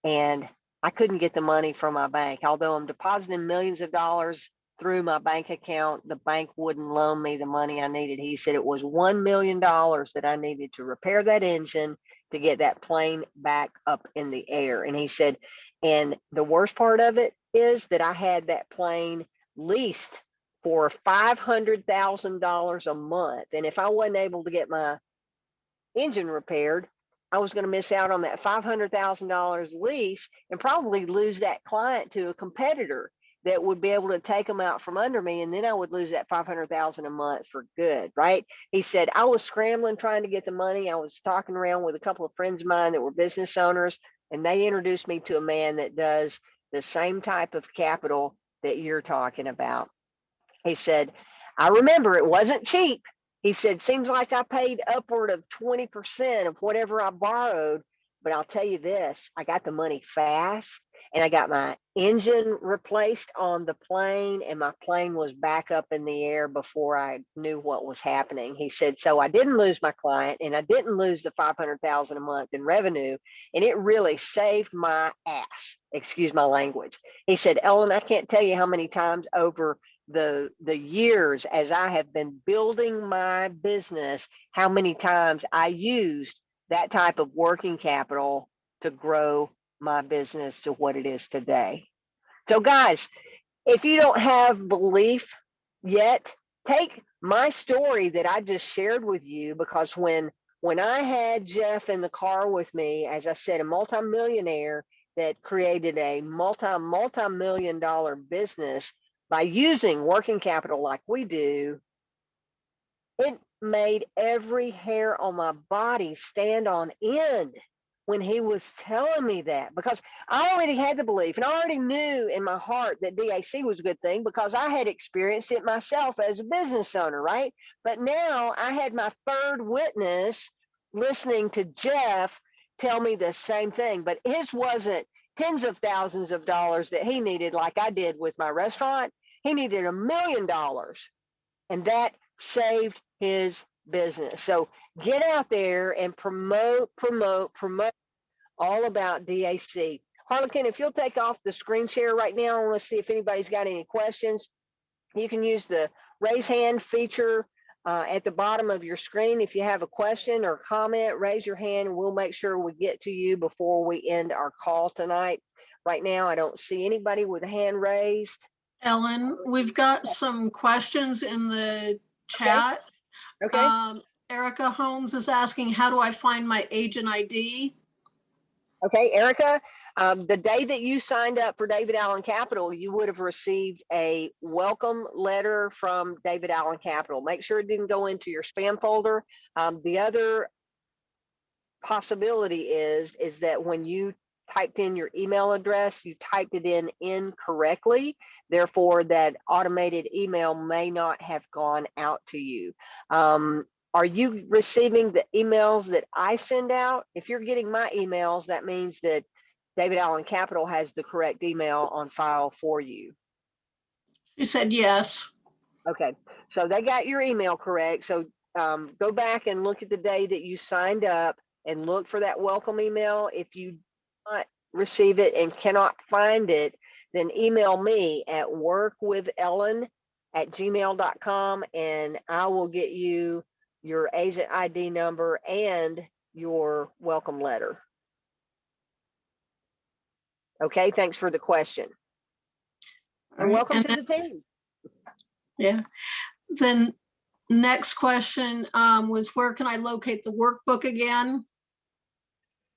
and I couldn't get the money from my bank. Although I'm depositing millions of dollars through my bank account, the bank wouldn't loan me the money I needed. He said it was $1 million that I needed to repair that engine to get that plane back up in the air. And he said, and the worst part of it is that I had that plane leased for $500,000 a month. And if I wasn't able to get my engine repaired, I was going to miss out on that $500,000 lease and probably lose that client to a competitor that would be able to take them out from under me. And then I would lose that $500,000 a month for good, right? He said, I was scrambling trying to get the money. I was talking around with a couple of friends of mine that were business owners, and they introduced me to a man that does the same type of capital that you're talking about. He said, I remember it wasn't cheap. He said, seems like I paid upward of 20% of whatever I borrowed, but I'll tell you this, I got the money fast and I got my engine replaced on the plane, and my plane was back up in the air before I knew what was happening. He said, so I didn't lose my client, and I didn't lose the $500,000 a month in revenue, and it really saved my ass. Excuse my language. He said, Ellen, I can't tell you how many times over the years as I have been building my business, how many times I used that type of working capital to grow my business to what it is today. So guys, if you don't have belief yet, take my story that I just shared with you, because when I had Jeff in the car with me, as I said, a multimillionaire that created a multi-million dollar business by using working capital like we do, it made every hair on my body stand on end when he was telling me that, because I already had the belief and I already knew in my heart that DAC was a good thing because I had experienced it myself as a business owner, right? But now I had my third witness listening to Jeff tell me the same thing, but his wasn't tens of thousands of dollars that he needed like I did with my restaurant. He needed $1 million, and that saved his business. So get out there and promote all about DAC. Harlequin, if you'll take off the screen share right now, I want to see if anybody's got any questions. You can use the raise hand feature at the bottom of your screen. If you have a question or comment, raise your hand and we'll make sure we get to you before we end our call tonight. Right now, I don't see anybody with a hand raised. Ellen, we've got some questions in the chat. Okay. Erica Holmes is asking, how do I find my agent ID? Okay, Erica, the day that you signed up for David Allen Capital, you would have received a welcome letter from David Allen Capital. Make sure it didn't go into your spam folder. The other possibility is that when you typed in your email address, you typed it in incorrectly. Therefore, that automated email may not have gone out to you. Are you receiving the emails that I send out? If you're getting my emails, that means that David Allen Capital has the correct email on file for you. She said yes. Okay, so they got your email correct. So go back and look at the day that you signed up and look for that welcome email. If you do not receive it and cannot find it, then email me at workwithellen@gmail.com and I will get you your agent ID number and your welcome letter. Okay, thanks for the question. And welcome to the team. Yeah. Then next question was, where can I locate the workbook again?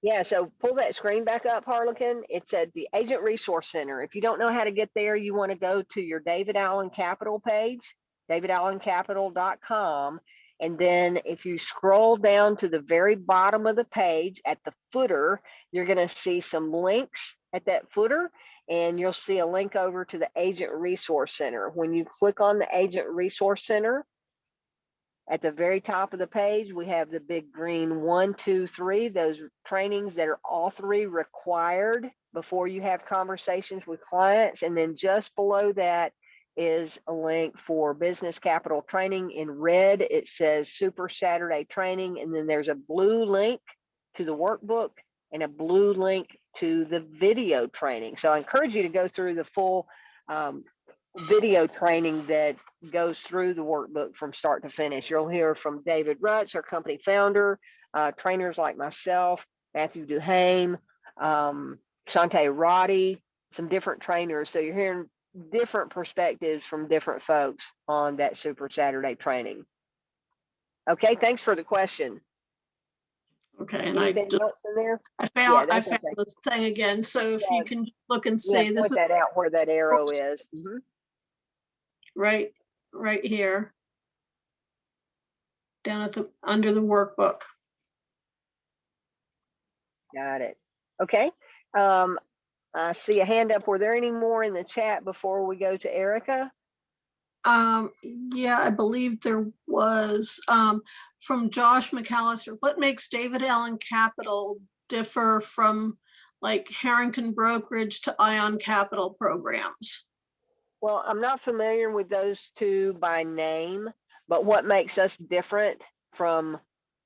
Yeah, so pull that screen back up, Harlequin. It's at the Agent Resource Center. If you don't know how to get there, you want to go to your David Allen Capital page, davidallencapital.com. And then if you scroll down to the very bottom of the page at the footer, you're going to see some links at that footer, and you'll see a link over to the Agent Resource Center. When you click on the Agent Resource Center, at the very top of the page, we have the big green 1, 2, 3, those trainings that are all three required before you have conversations with clients. And then just below that is a link for business capital training. In red, it says Super Saturday Training. And then there's a blue link to the workbook and a blue link to the video training. So I encourage you to go through the full video training that goes through the workbook from start to finish. You'll hear from David Rutz, our company founder, trainers like myself, Matthew Duhame, Shante Roddy, some different trainers. So you're hearing different perspectives from different folks on that Super Saturday training. Okay, thanks for the question. Okay, and anything else in there? I found okay. the thing again. So if you can look and see, Point this is that out where that arrow is. right here, down at the under the workbook. Got it. Okay. I see a hand up. Were there any more in the chat before we go to Erica? Yeah, I believe there was from Josh McAllister. What makes David Allen Capital differ from like Harrington Brokerage to Ion Capital programs? Well, I'm not familiar with those two by name, but what makes us different from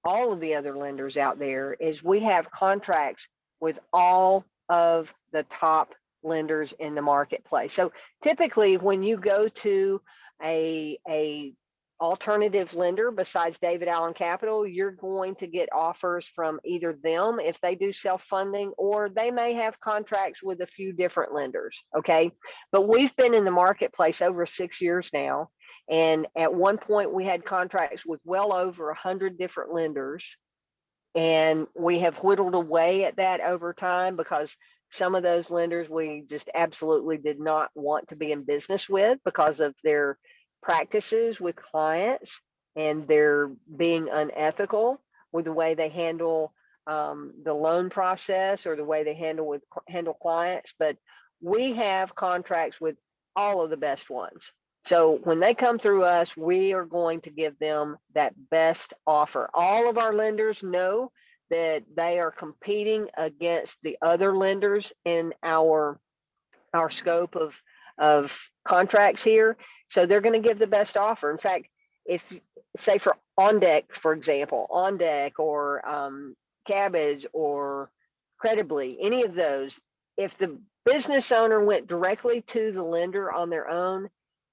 all of the other lenders out there is we have contracts with all of the top lenders in the marketplace. So typically when you go to a alternative lender besides David Allen Capital, you're going to get offers from either them if they do self-funding, or they may have contracts with a few different lenders. Okay. But we've been in the marketplace over 6 years now. And at one point we had contracts with well over 100 different lenders. And we have whittled away at that over time because some of those lenders we just absolutely did not want to be in business with because of their practices with clients, and they're being unethical with the way they handle the loan process or the way they handle clients. But we have contracts with all of the best ones. So when they come through us, we are going to give them that best offer. All of our lenders know that they are competing against the other lenders in our scope of contracts here. So they're going to give the best offer. In fact, if say for On Deck, for example, On Deck or Cabbage or Credibly, any of those, if the business owner went directly to the lender on their own,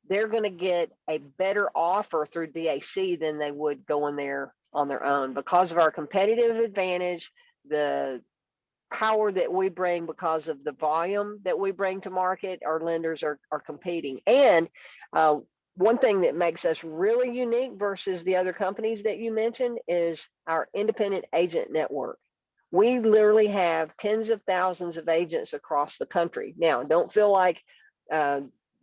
they're going to get a better offer through DAC than they would go in there on their own because of our competitive advantage, the power that we bring because of the volume that we bring to market. Our lenders are competing. And one thing that makes us really unique versus the other companies that you mentioned is our independent agent network. We literally have tens of thousands of agents across the country. Now, don't feel like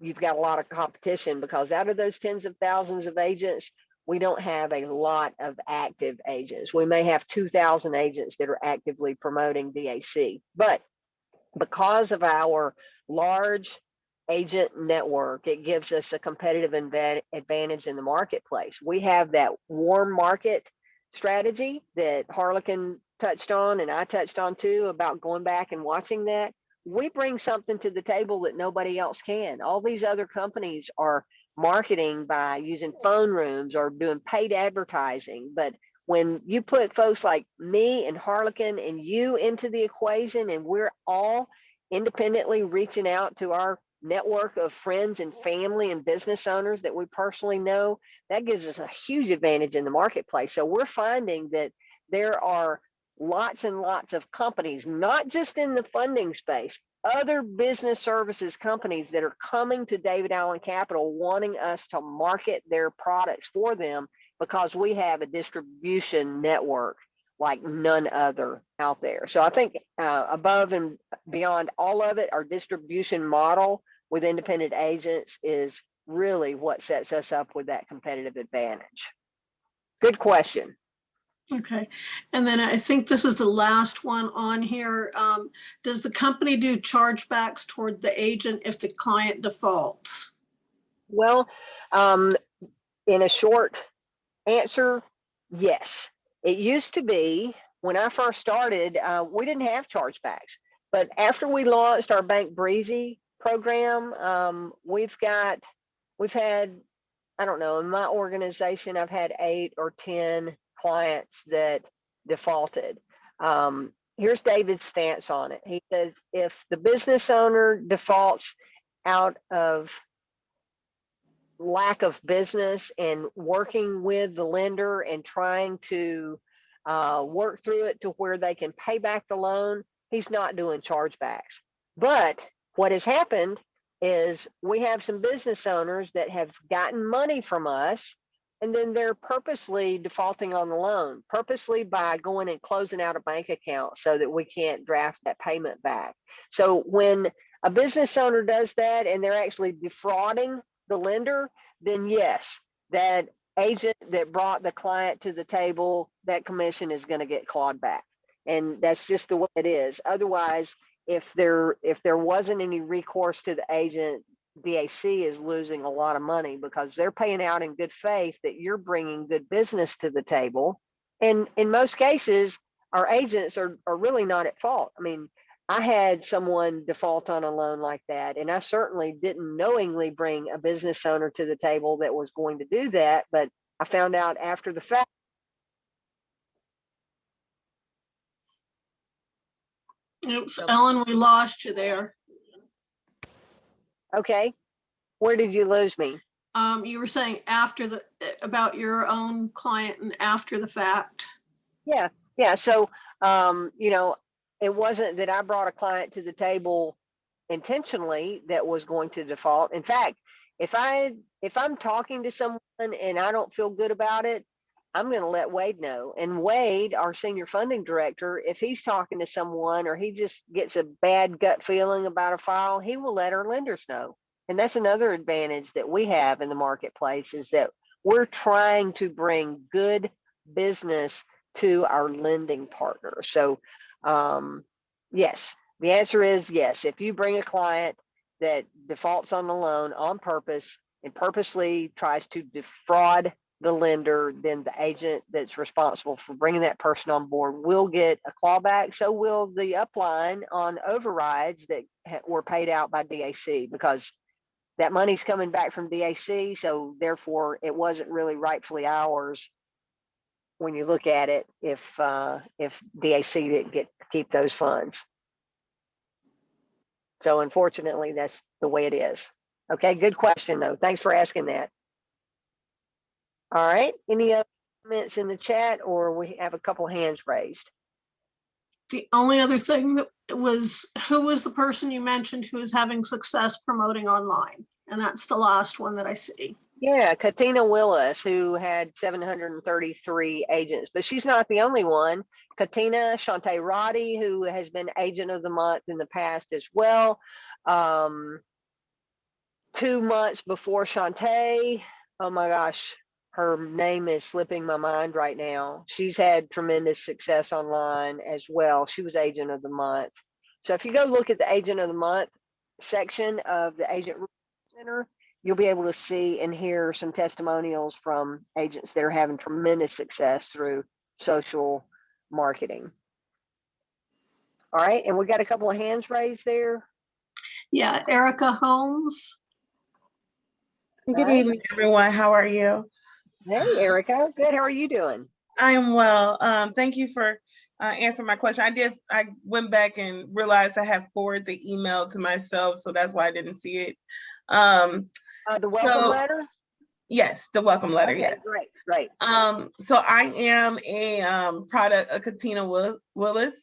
you've got a lot of competition, because out of those tens of thousands of agents, we don't have a lot of active agents. We may have 2,000 agents that are actively promoting DAC, but because of our large agent network, it gives us a competitive advantage in the marketplace. We have that warm market strategy that Harlequin touched on and I touched on too, about going back and watching that. We bring something to the table that nobody else can. All these other companies are marketing by using phone rooms or doing paid advertising. But when you put folks like me and Harlequin and you into the equation, and we're all independently reaching out to our network of friends and family and business owners that we personally know, that gives us a huge advantage in the marketplace. So we're finding that there are lots and lots of companies, not just in the funding space, other business services companies that are coming to David Allen Capital wanting us to market their products for them, because we have a distribution network like none other out there. So I think above and beyond all of it, our distribution model with independent agents is really what sets us up with that competitive advantage. Good question. Okay. And then I think this is the last one on here. Does the company do chargebacks toward the agent if the client defaults? Well, in a short answer, yes. It used to be, when I first started, we didn't have chargebacks. But after we launched our Bank Breezy program, we've had, I don't know, in my organization, I've had 8 or 10 clients that defaulted. Here's David's stance on it. He says, if the business owner defaults out of lack of business and working with the lender and trying to work through it to where they can pay back the loan, he's not doing chargebacks. But what has happened is we have some business owners that have gotten money from us, and then they're purposely defaulting on the loan, purposely by going and closing out a bank account so that we can't draft that payment back. So when a business owner does that and they're actually defrauding the lender, then yes, that agent that brought the client to the table, that commission is going to get clawed back. And that's just the way it is. Otherwise, if there wasn't any recourse to the agent, DAC is losing a lot of money because they're paying out in good faith that you're bringing good business to the table. And in most cases, our agents are really not at fault. I mean, I had someone default on a loan like that, and I certainly didn't knowingly bring a business owner to the table that was going to do that, but I found out after the fact. Oops, Ellen, we lost you there. Okay, where did you lose me? You were saying about your own client and after the fact. Yeah. So, it wasn't that I brought a client to the table intentionally that was going to default. In fact, if I'm talking to someone and I don't feel good about it, I'm going to let Wade know. And Wade, our senior funding director, if he's talking to someone or he just gets a bad gut feeling about a file, he will let our lenders know. And that's another advantage that we have in the marketplace, is that we're trying to bring good business to our lending partners. So, yes, the answer is yes. If you bring a client that defaults on the loan on purpose and purposely tries to defraud the lender, then the agent that's responsible for bringing that person on board will get a clawback. So will the upline on overrides that were paid out by DAC, because that money's coming back from DAC. So therefore, it wasn't really rightfully ours when you look at it, if DAC didn't get to keep those funds. So unfortunately, that's the way it is. Okay, good question though. Thanks for asking that. All right, any other comments in the chat, or we have a couple hands raised? The only other thing that was, who was the person you mentioned who was having success promoting online? And that's the last one that I see. Yeah, Katina Willis, who had 733 agents, but she's not the only one. Katina, Shantae Roddy, who has been agent of the month in the past as well. 2 months before Shantae, oh my gosh, her name is slipping my mind right now. She's had tremendous success online as well. She was agent of the month. So if you go look at the agent of the month section of the Agent Center, you'll be able to see and hear some testimonials from agents that are having tremendous success through social marketing. All right, and we got a couple of hands raised there. Yeah, Erica Holmes. Good evening, everyone. How are you? Hey, Erica. Good. How are you doing? I am well. Thank you for answering my question. I went back and realized I have forwarded the email to myself, so that's why I didn't see it. The welcome letter? Yes, the welcome letter. Okay, yes. Great. So I am a product of Katina Willis.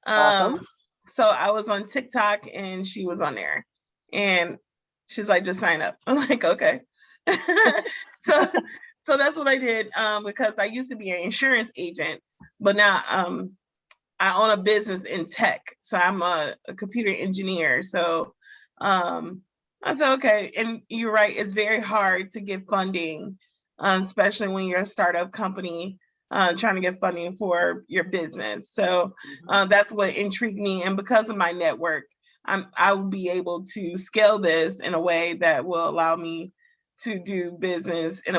Awesome. So I was on TikTok and she was on there, and she's like, just sign up. I'm like, okay. So that's what I did, because I used to be an insurance agent, but now I own a business in tech. So I'm a computer engineer. So I said, okay. And you're right, it's very hard to get funding, especially when you're a startup company trying to get funding for your business. So that's what intrigued me. And because of my network, I will be able to scale this in a way that will allow me to do business and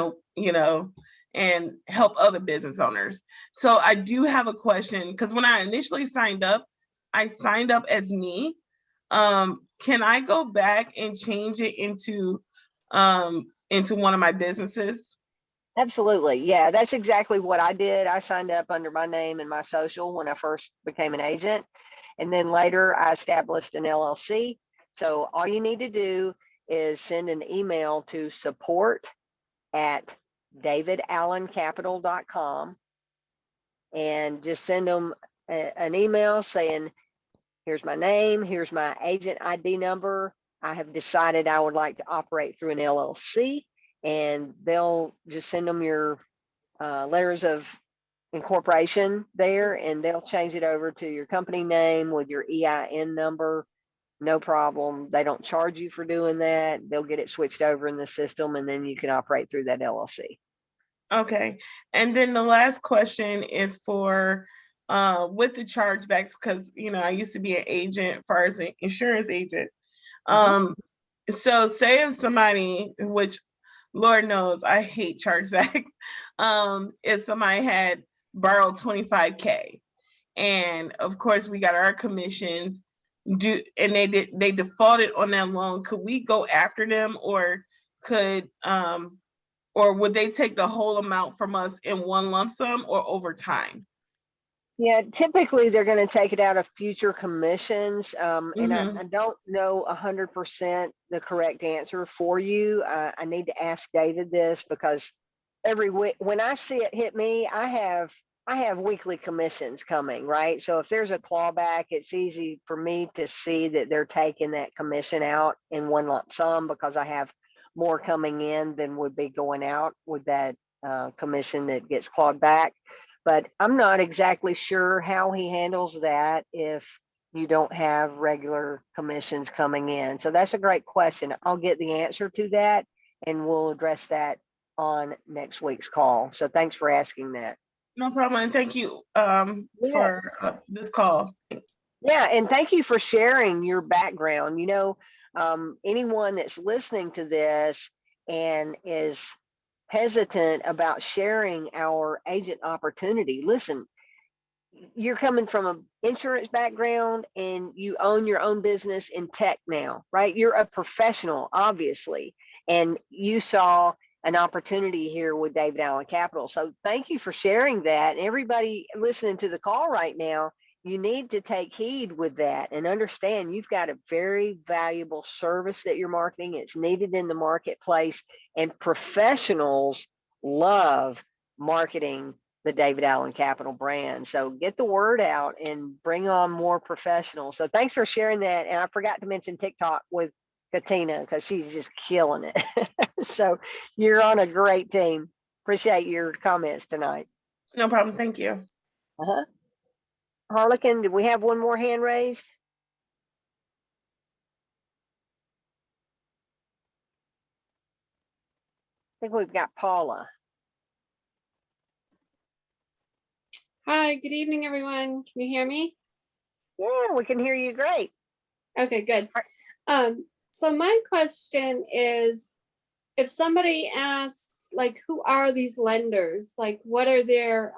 help other business owners. So I do have a question, because when I initially signed up, I signed up as me. Can I go back and change it into one of my businesses? Absolutely. Yeah, that's exactly what I did. I signed up under my name and my social when I first became an agent. And then later I established an LLC. So all you need to do is send an email to support@davidallencapital.com and just send them an email saying, here's my name, here's my agent ID number. I have decided I would like to operate through an LLC, and they'll just send them your letters of incorporation there, and they'll change it over to your company name with your EIN number. No problem. They don't charge you for doing that. They'll get it switched over in the system, and then you can operate through that LLC. Okay. And then the last question is for with the chargebacks, because I used to be an agent as an insurance agent. So say if somebody, which Lord knows I hate chargebacks, if somebody had borrowed $25K, and of course we got our commissions, they defaulted on that loan, could we go after them, or or would they take the whole amount from us in one lump sum or over time? Yeah, typically they're going to take it out of future commissions. And Mhm. I don't know 100% the correct answer for you. I need to ask David this, because every week when I see it hit me, I have weekly commissions coming, right? So if there's a clawback, it's easy for me to see that they're taking that commission out in one lump sum, because I have more coming in than would be going out with that commission that gets clawed back. But I'm not exactly sure how he handles that if you don't have regular commissions coming in. So that's a great question. I'll get the answer to that, and we'll address that on next week's call. So thanks for asking that. No problem, and thank you Yeah. for this call. Yeah, and thank you for sharing your background. Anyone that's listening to this and is hesitant about sharing our agent opportunity, listen, you're coming from an insurance background and you own your own business in tech now, right? You're a professional, obviously, and you saw an opportunity here with David Allen Capital. So thank you for sharing that. And everybody listening to the call right now, you need to take heed with that and understand you've got a very valuable service that you're marketing. It's needed in the marketplace, and professionals love marketing the David Allen Capital brand. So get the word out and bring on more professionals. So thanks for sharing that. And I forgot to mention TikTok with Katina, because she's just killing it. So you're on a great team. Appreciate your comments tonight. No problem, thank you. Harlequin, did we have one more hand raised? I think we've got Paula. Hi, good evening, everyone. Can you hear me? Yeah, we can hear you great. Okay, good. So my question is, if somebody asks, like, who are these lenders? Like, what are their,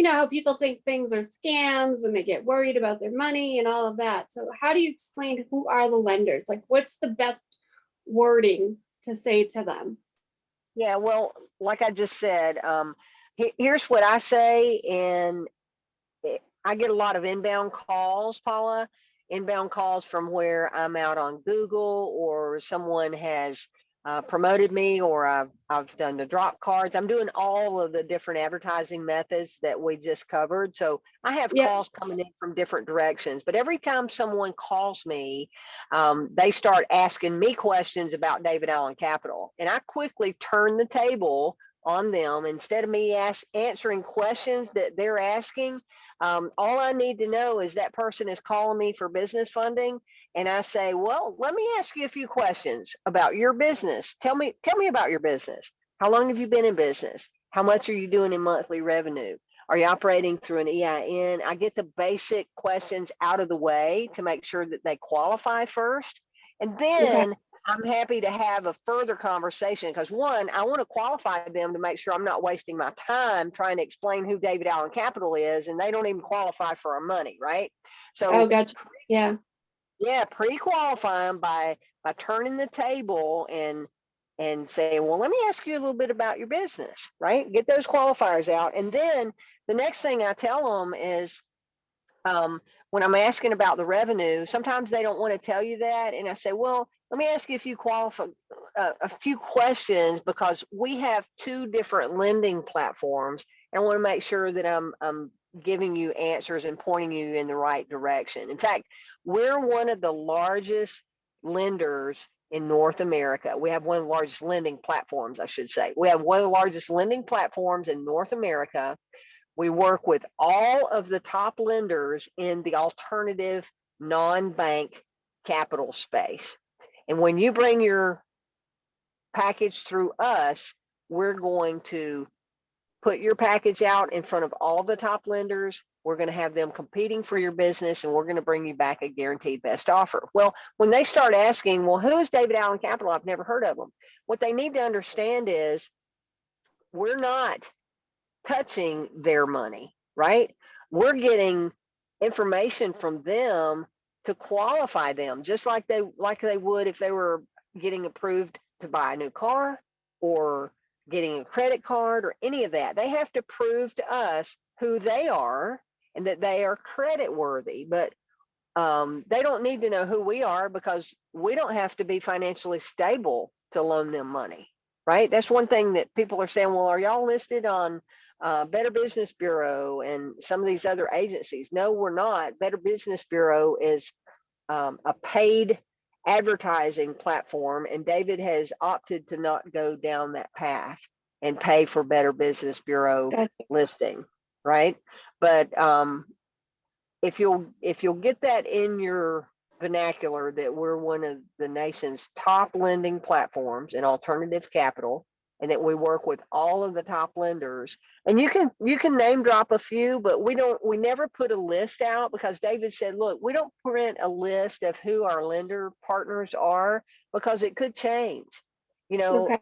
how people think things are scams and they get worried about their money and all of that. So how do you explain who are the lenders? Like, what's the best wording to say to them? Yeah, well, like I just said, here's what I say, and I get a lot of inbound calls, Paula, inbound calls from where I'm out on Google, or someone has promoted me, or I've done the drop cards. I'm doing all of the different advertising methods that we just covered. So I have calls coming in from different directions, but every time someone calls me, they start asking me questions about David Allen Capital, and I quickly turn the table on them. Instead of me answering questions that they're asking, all I need to know is that person is calling me for business funding, and I say, well, let me ask you a few questions about your business. Tell me about your business. How long have you been in business? How much are you doing in monthly revenue? Are you operating through an EIN? I get the basic questions out of the way to make sure that they qualify first. And then I'm happy to have a further conversation, because one, I want to qualify them to make sure I'm not wasting my time trying to explain who David Allen Capital is, and they don't even qualify for our money, right? So, gotcha. Yeah, pre-qualify them by turning the table and say, well, let me ask you a little bit about your business, right? Get those qualifiers out, and then the next thing I tell them is, when I'm asking about the revenue, sometimes they don't want to tell you that, and I say, well, let me ask you a few questions, because we have two different lending platforms, and I want to make sure that I'm giving you answers and pointing you in the right direction. In fact, we're one of the largest lenders in North America. We have one of the largest lending platforms, I should say. We have one of the largest lending platforms in North America. We work with all of the top lenders in the alternative non-bank capital space. And when you bring your package through us, we're going to put your package out in front of all the top lenders. We're going to have them competing for your business, and we're going to bring you back a guaranteed best offer. Well, when they start asking, well, who is David Allen Capital? I've never heard of them. What they need to understand is we're not touching their money, right? We're getting information from them to qualify them, just like they would if they were getting approved to buy a new car or getting a credit card or any of that. They have to prove to us who they are and that they are credit worthy. But they don't need to know who we are, because we don't have to be financially stable to loan them money, right? That's one thing that people are saying, well, are y'all listed on Better Business Bureau and some of these other agencies? No, we're not. Better Business Bureau is a paid advertising platform, and David has opted to not go down that path and pay for Better Business Bureau listing, right? But if you'll get that in your vernacular, that we're one of the nation's top lending platforms in alternative capital, and that we work with all of the top lenders, and you can name drop a few, but we never put a list out, because David said, look, we don't print a list of who our lender partners are, because it could change. You know, Okay.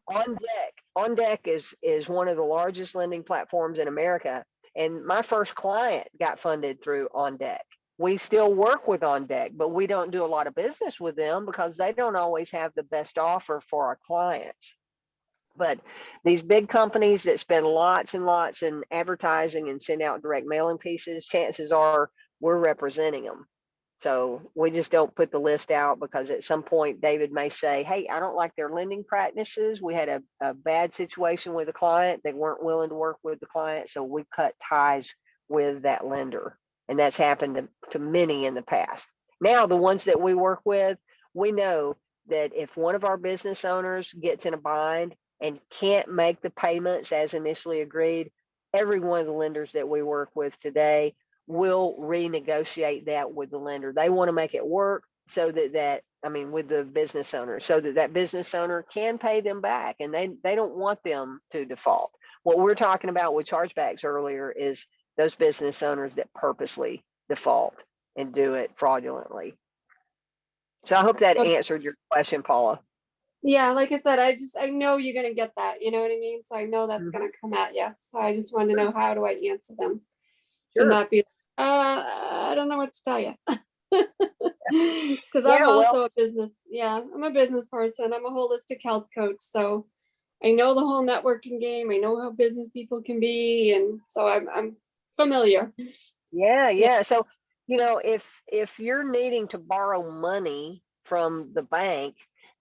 On Deck is one of the largest lending platforms in America. And my first client got funded through On Deck. We still work with On Deck, but we don't do a lot of business with them because they don't always have the best offer for our clients. But these big companies that spend lots and lots in advertising and send out direct mailing pieces, chances are we're representing them. So we just don't put the list out, because at some point David may say, hey, I don't like their lending practices. We had a bad situation with a client. They weren't willing to work with the client, so we cut ties with that lender. And that's happened to many in the past. Now, the ones that we work with, we know that if one of our business owners gets in a bind and can't make the payments as initially agreed, every one of the lenders that we work with today will renegotiate that with the lender. They want to make it work so with the business owner, so that business owner can pay them back, and they don't want them to default. What we're talking about with chargebacks earlier is those business owners that purposely default and do it fraudulently. So I hope that answered your question, Paula. Yeah, like I said, I know you're gonna get that, you know what I mean? So I know that's gonna come at you. So I just wanted to know, how do I answer them? Sure. And not be, I don't know what to tell you. Because I'm also a business, I'm a business person. I'm a holistic health coach. So I know the whole networking game. I know how business people can be. And so I'm familiar. Yeah. So, if you're needing to borrow money from the bank,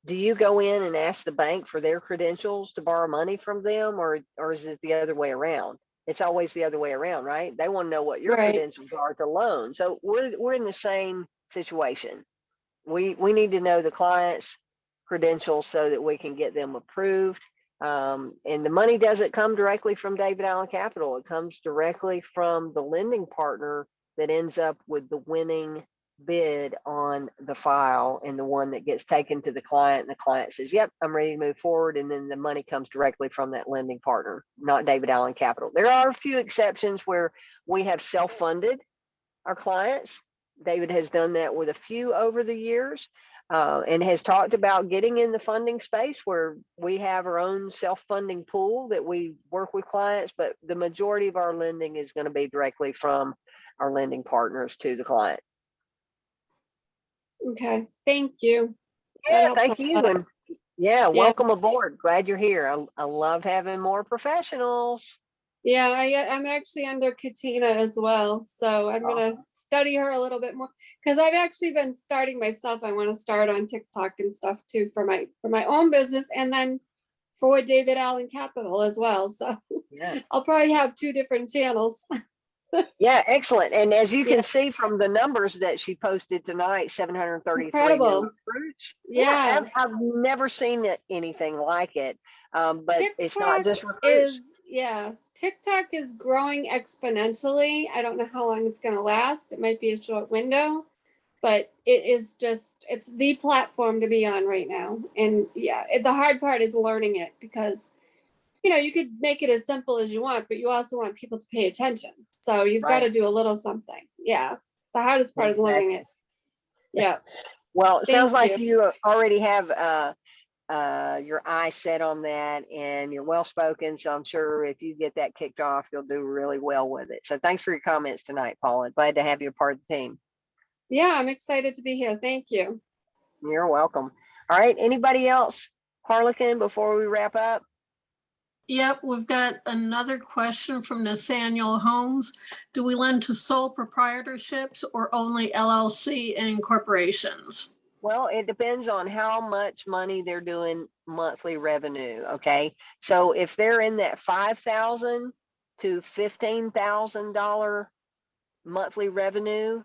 do you go in and ask the bank for their credentials to borrow money from them, or is it the other way around? It's always the other way around, right? They want to know what your credentials are to loan. So we're in the same situation. We need to know the client's credentials so that we can get them approved. And the money doesn't come directly from David Allen Capital. It comes directly from the lending partner that ends up with the winning bid on the file, and the one that gets taken to the client, and the client says, yep, I'm ready to move forward. And then the money comes directly from that lending partner, not David Allen Capital. There are a few exceptions where we have self-funded our clients. David has done that with a few over the years, and has talked about getting in the funding space where we have our own self-funding pool that we work with clients, but the majority of our lending is going to be directly from our lending partners to the client. Okay, thank you. Yeah, thank you. And welcome aboard. Glad you're here. I love having more professionals. Yeah, I'm actually under Katina as well. So I'm going to study her a little bit more, because I've actually been starting myself. I want to start on TikTok and stuff too for my own business, and then for David Allen Capital as well. So I'll probably have 2 different channels. Yeah, excellent. And as you can see from the numbers that she posted tonight, 733 Incredible. new recruits. Yeah. I've never seen anything like it. But TikTok it's not just recruits. TikTok is growing exponentially. I don't know how long it's going to last. It might be a short window, but it's the platform to be on right now. And the hard part is learning it, because you could make it as simple as you want, but you also want people to pay attention. So you've got to do a little something. Yeah. The hardest part is learning it. Yeah. Well, it sounds like you already have your eyes set on that, and you're well spoken. So I'm sure if you get that kicked off, you'll do really well with it. So thanks for your comments tonight, Paula. Glad to have you a part of the team. Yeah, I'm excited to be here. Thank you. You're welcome. All right. Anybody else, Harlequin, before we wrap up? Yep, we've got another question from Nathaniel Holmes. Do we lend to sole proprietorships or only LLC and corporations? Well, it depends on how much money they're doing monthly revenue. Okay. So if they're in that $5,000 to $15,000 monthly revenue,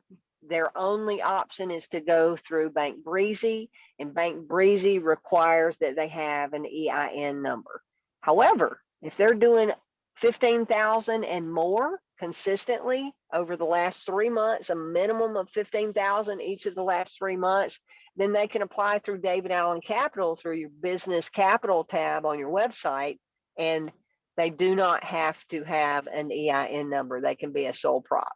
their only option is to go through Bank Breezy, and Bank Breezy requires that they have an EIN number. However, if they're doing 15,000 and more consistently over the last 3 months, a minimum of 15,000 each of the last 3 months, then they can apply through David Allen Capital through your business capital tab on your website, and they do not have to have an EIN number. They can be a sole prop.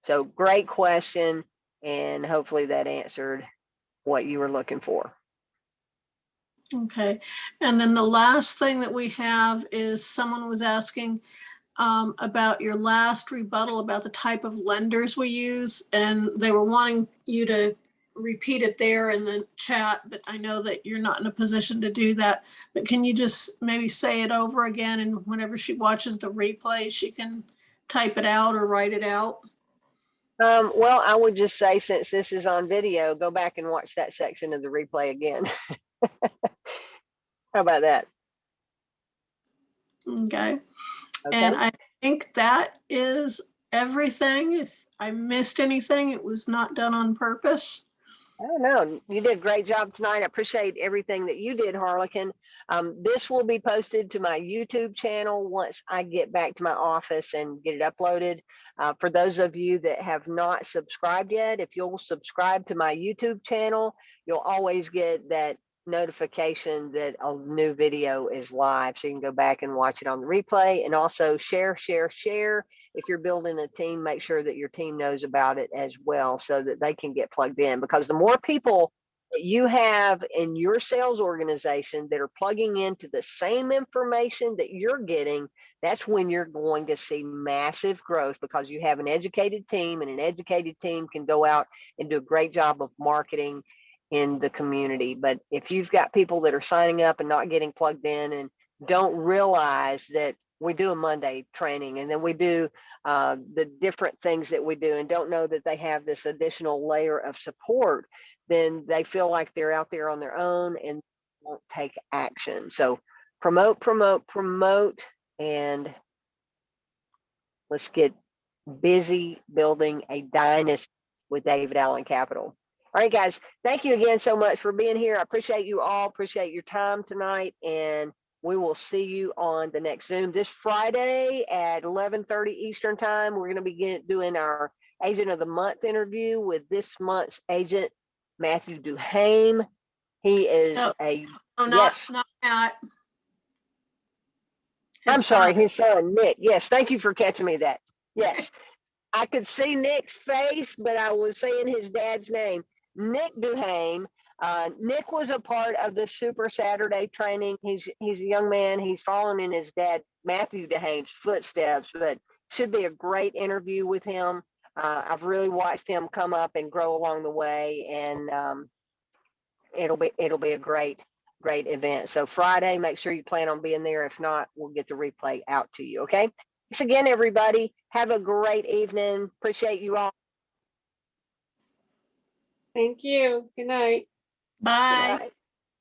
So great question, and hopefully that answered what you were looking for. Okay, and then the last thing that we have is someone was asking about your last rebuttal about the type of lenders we use, and they were wanting you to repeat it there in the chat, but I know that you're not in a position to do that. But can you just maybe say it over again, and whenever she watches the replay, she can type it out or write it out? Well, I would just say, since this is on video, go back and watch that section of the replay again. How about that? Okay. Okay. And I think that is everything. If I missed anything, it was not done on purpose. I don't know. You did a great job tonight. I appreciate everything that you did, Harlequin. This will be posted to my YouTube channel once I get back to my office and get it uploaded. For those of you that have not subscribed yet, if you'll subscribe to my YouTube channel, you'll always get that notification that a new video is live. So you can go back and watch it on the replay, and also share. If you're building a team, make sure that your team knows about it as well, so that they can get plugged in, because the more people that you have in your sales organization that are plugging into the same information that you're getting, that's when you're going to see massive growth, because you have an educated team, and an educated team can go out and do a great job of marketing in the community. But if you've got people that are signing up and not getting plugged in, and don't realize that we do a Monday training, and then we do the different things that we do, and don't know that they have this additional layer of support, then they feel like they're out there on their own and won't take action. So promote, and let's get busy building a dynasty with David Allen Capital. All right, guys, thank you again so much for being here. I appreciate you all, appreciate your time tonight, and we will see you on the next Zoom this Friday at 11:30 Eastern time. We're going to begin doing our Agent of the Month interview with this month's agent, Matthew Duhame. He is No, yes. not Matt. I'm sorry, his son, Nick. Yes, thank you for catching me that. Yes, I could see Nick's face, but I was saying his dad's name, Nick Duhame. Nick was a part of the Super Saturday training. He's a young man. He's following in his dad, Matthew Duhame's footsteps, but should be a great interview with him. I've really watched him come up and grow along the way, and it'll be a great event. So Friday, make sure you plan on being there. If not, we'll get the replay out to you. Okay. Thanks again, everybody. Have a great evening. Appreciate you all. Thank you. Good night. Bye. Bye.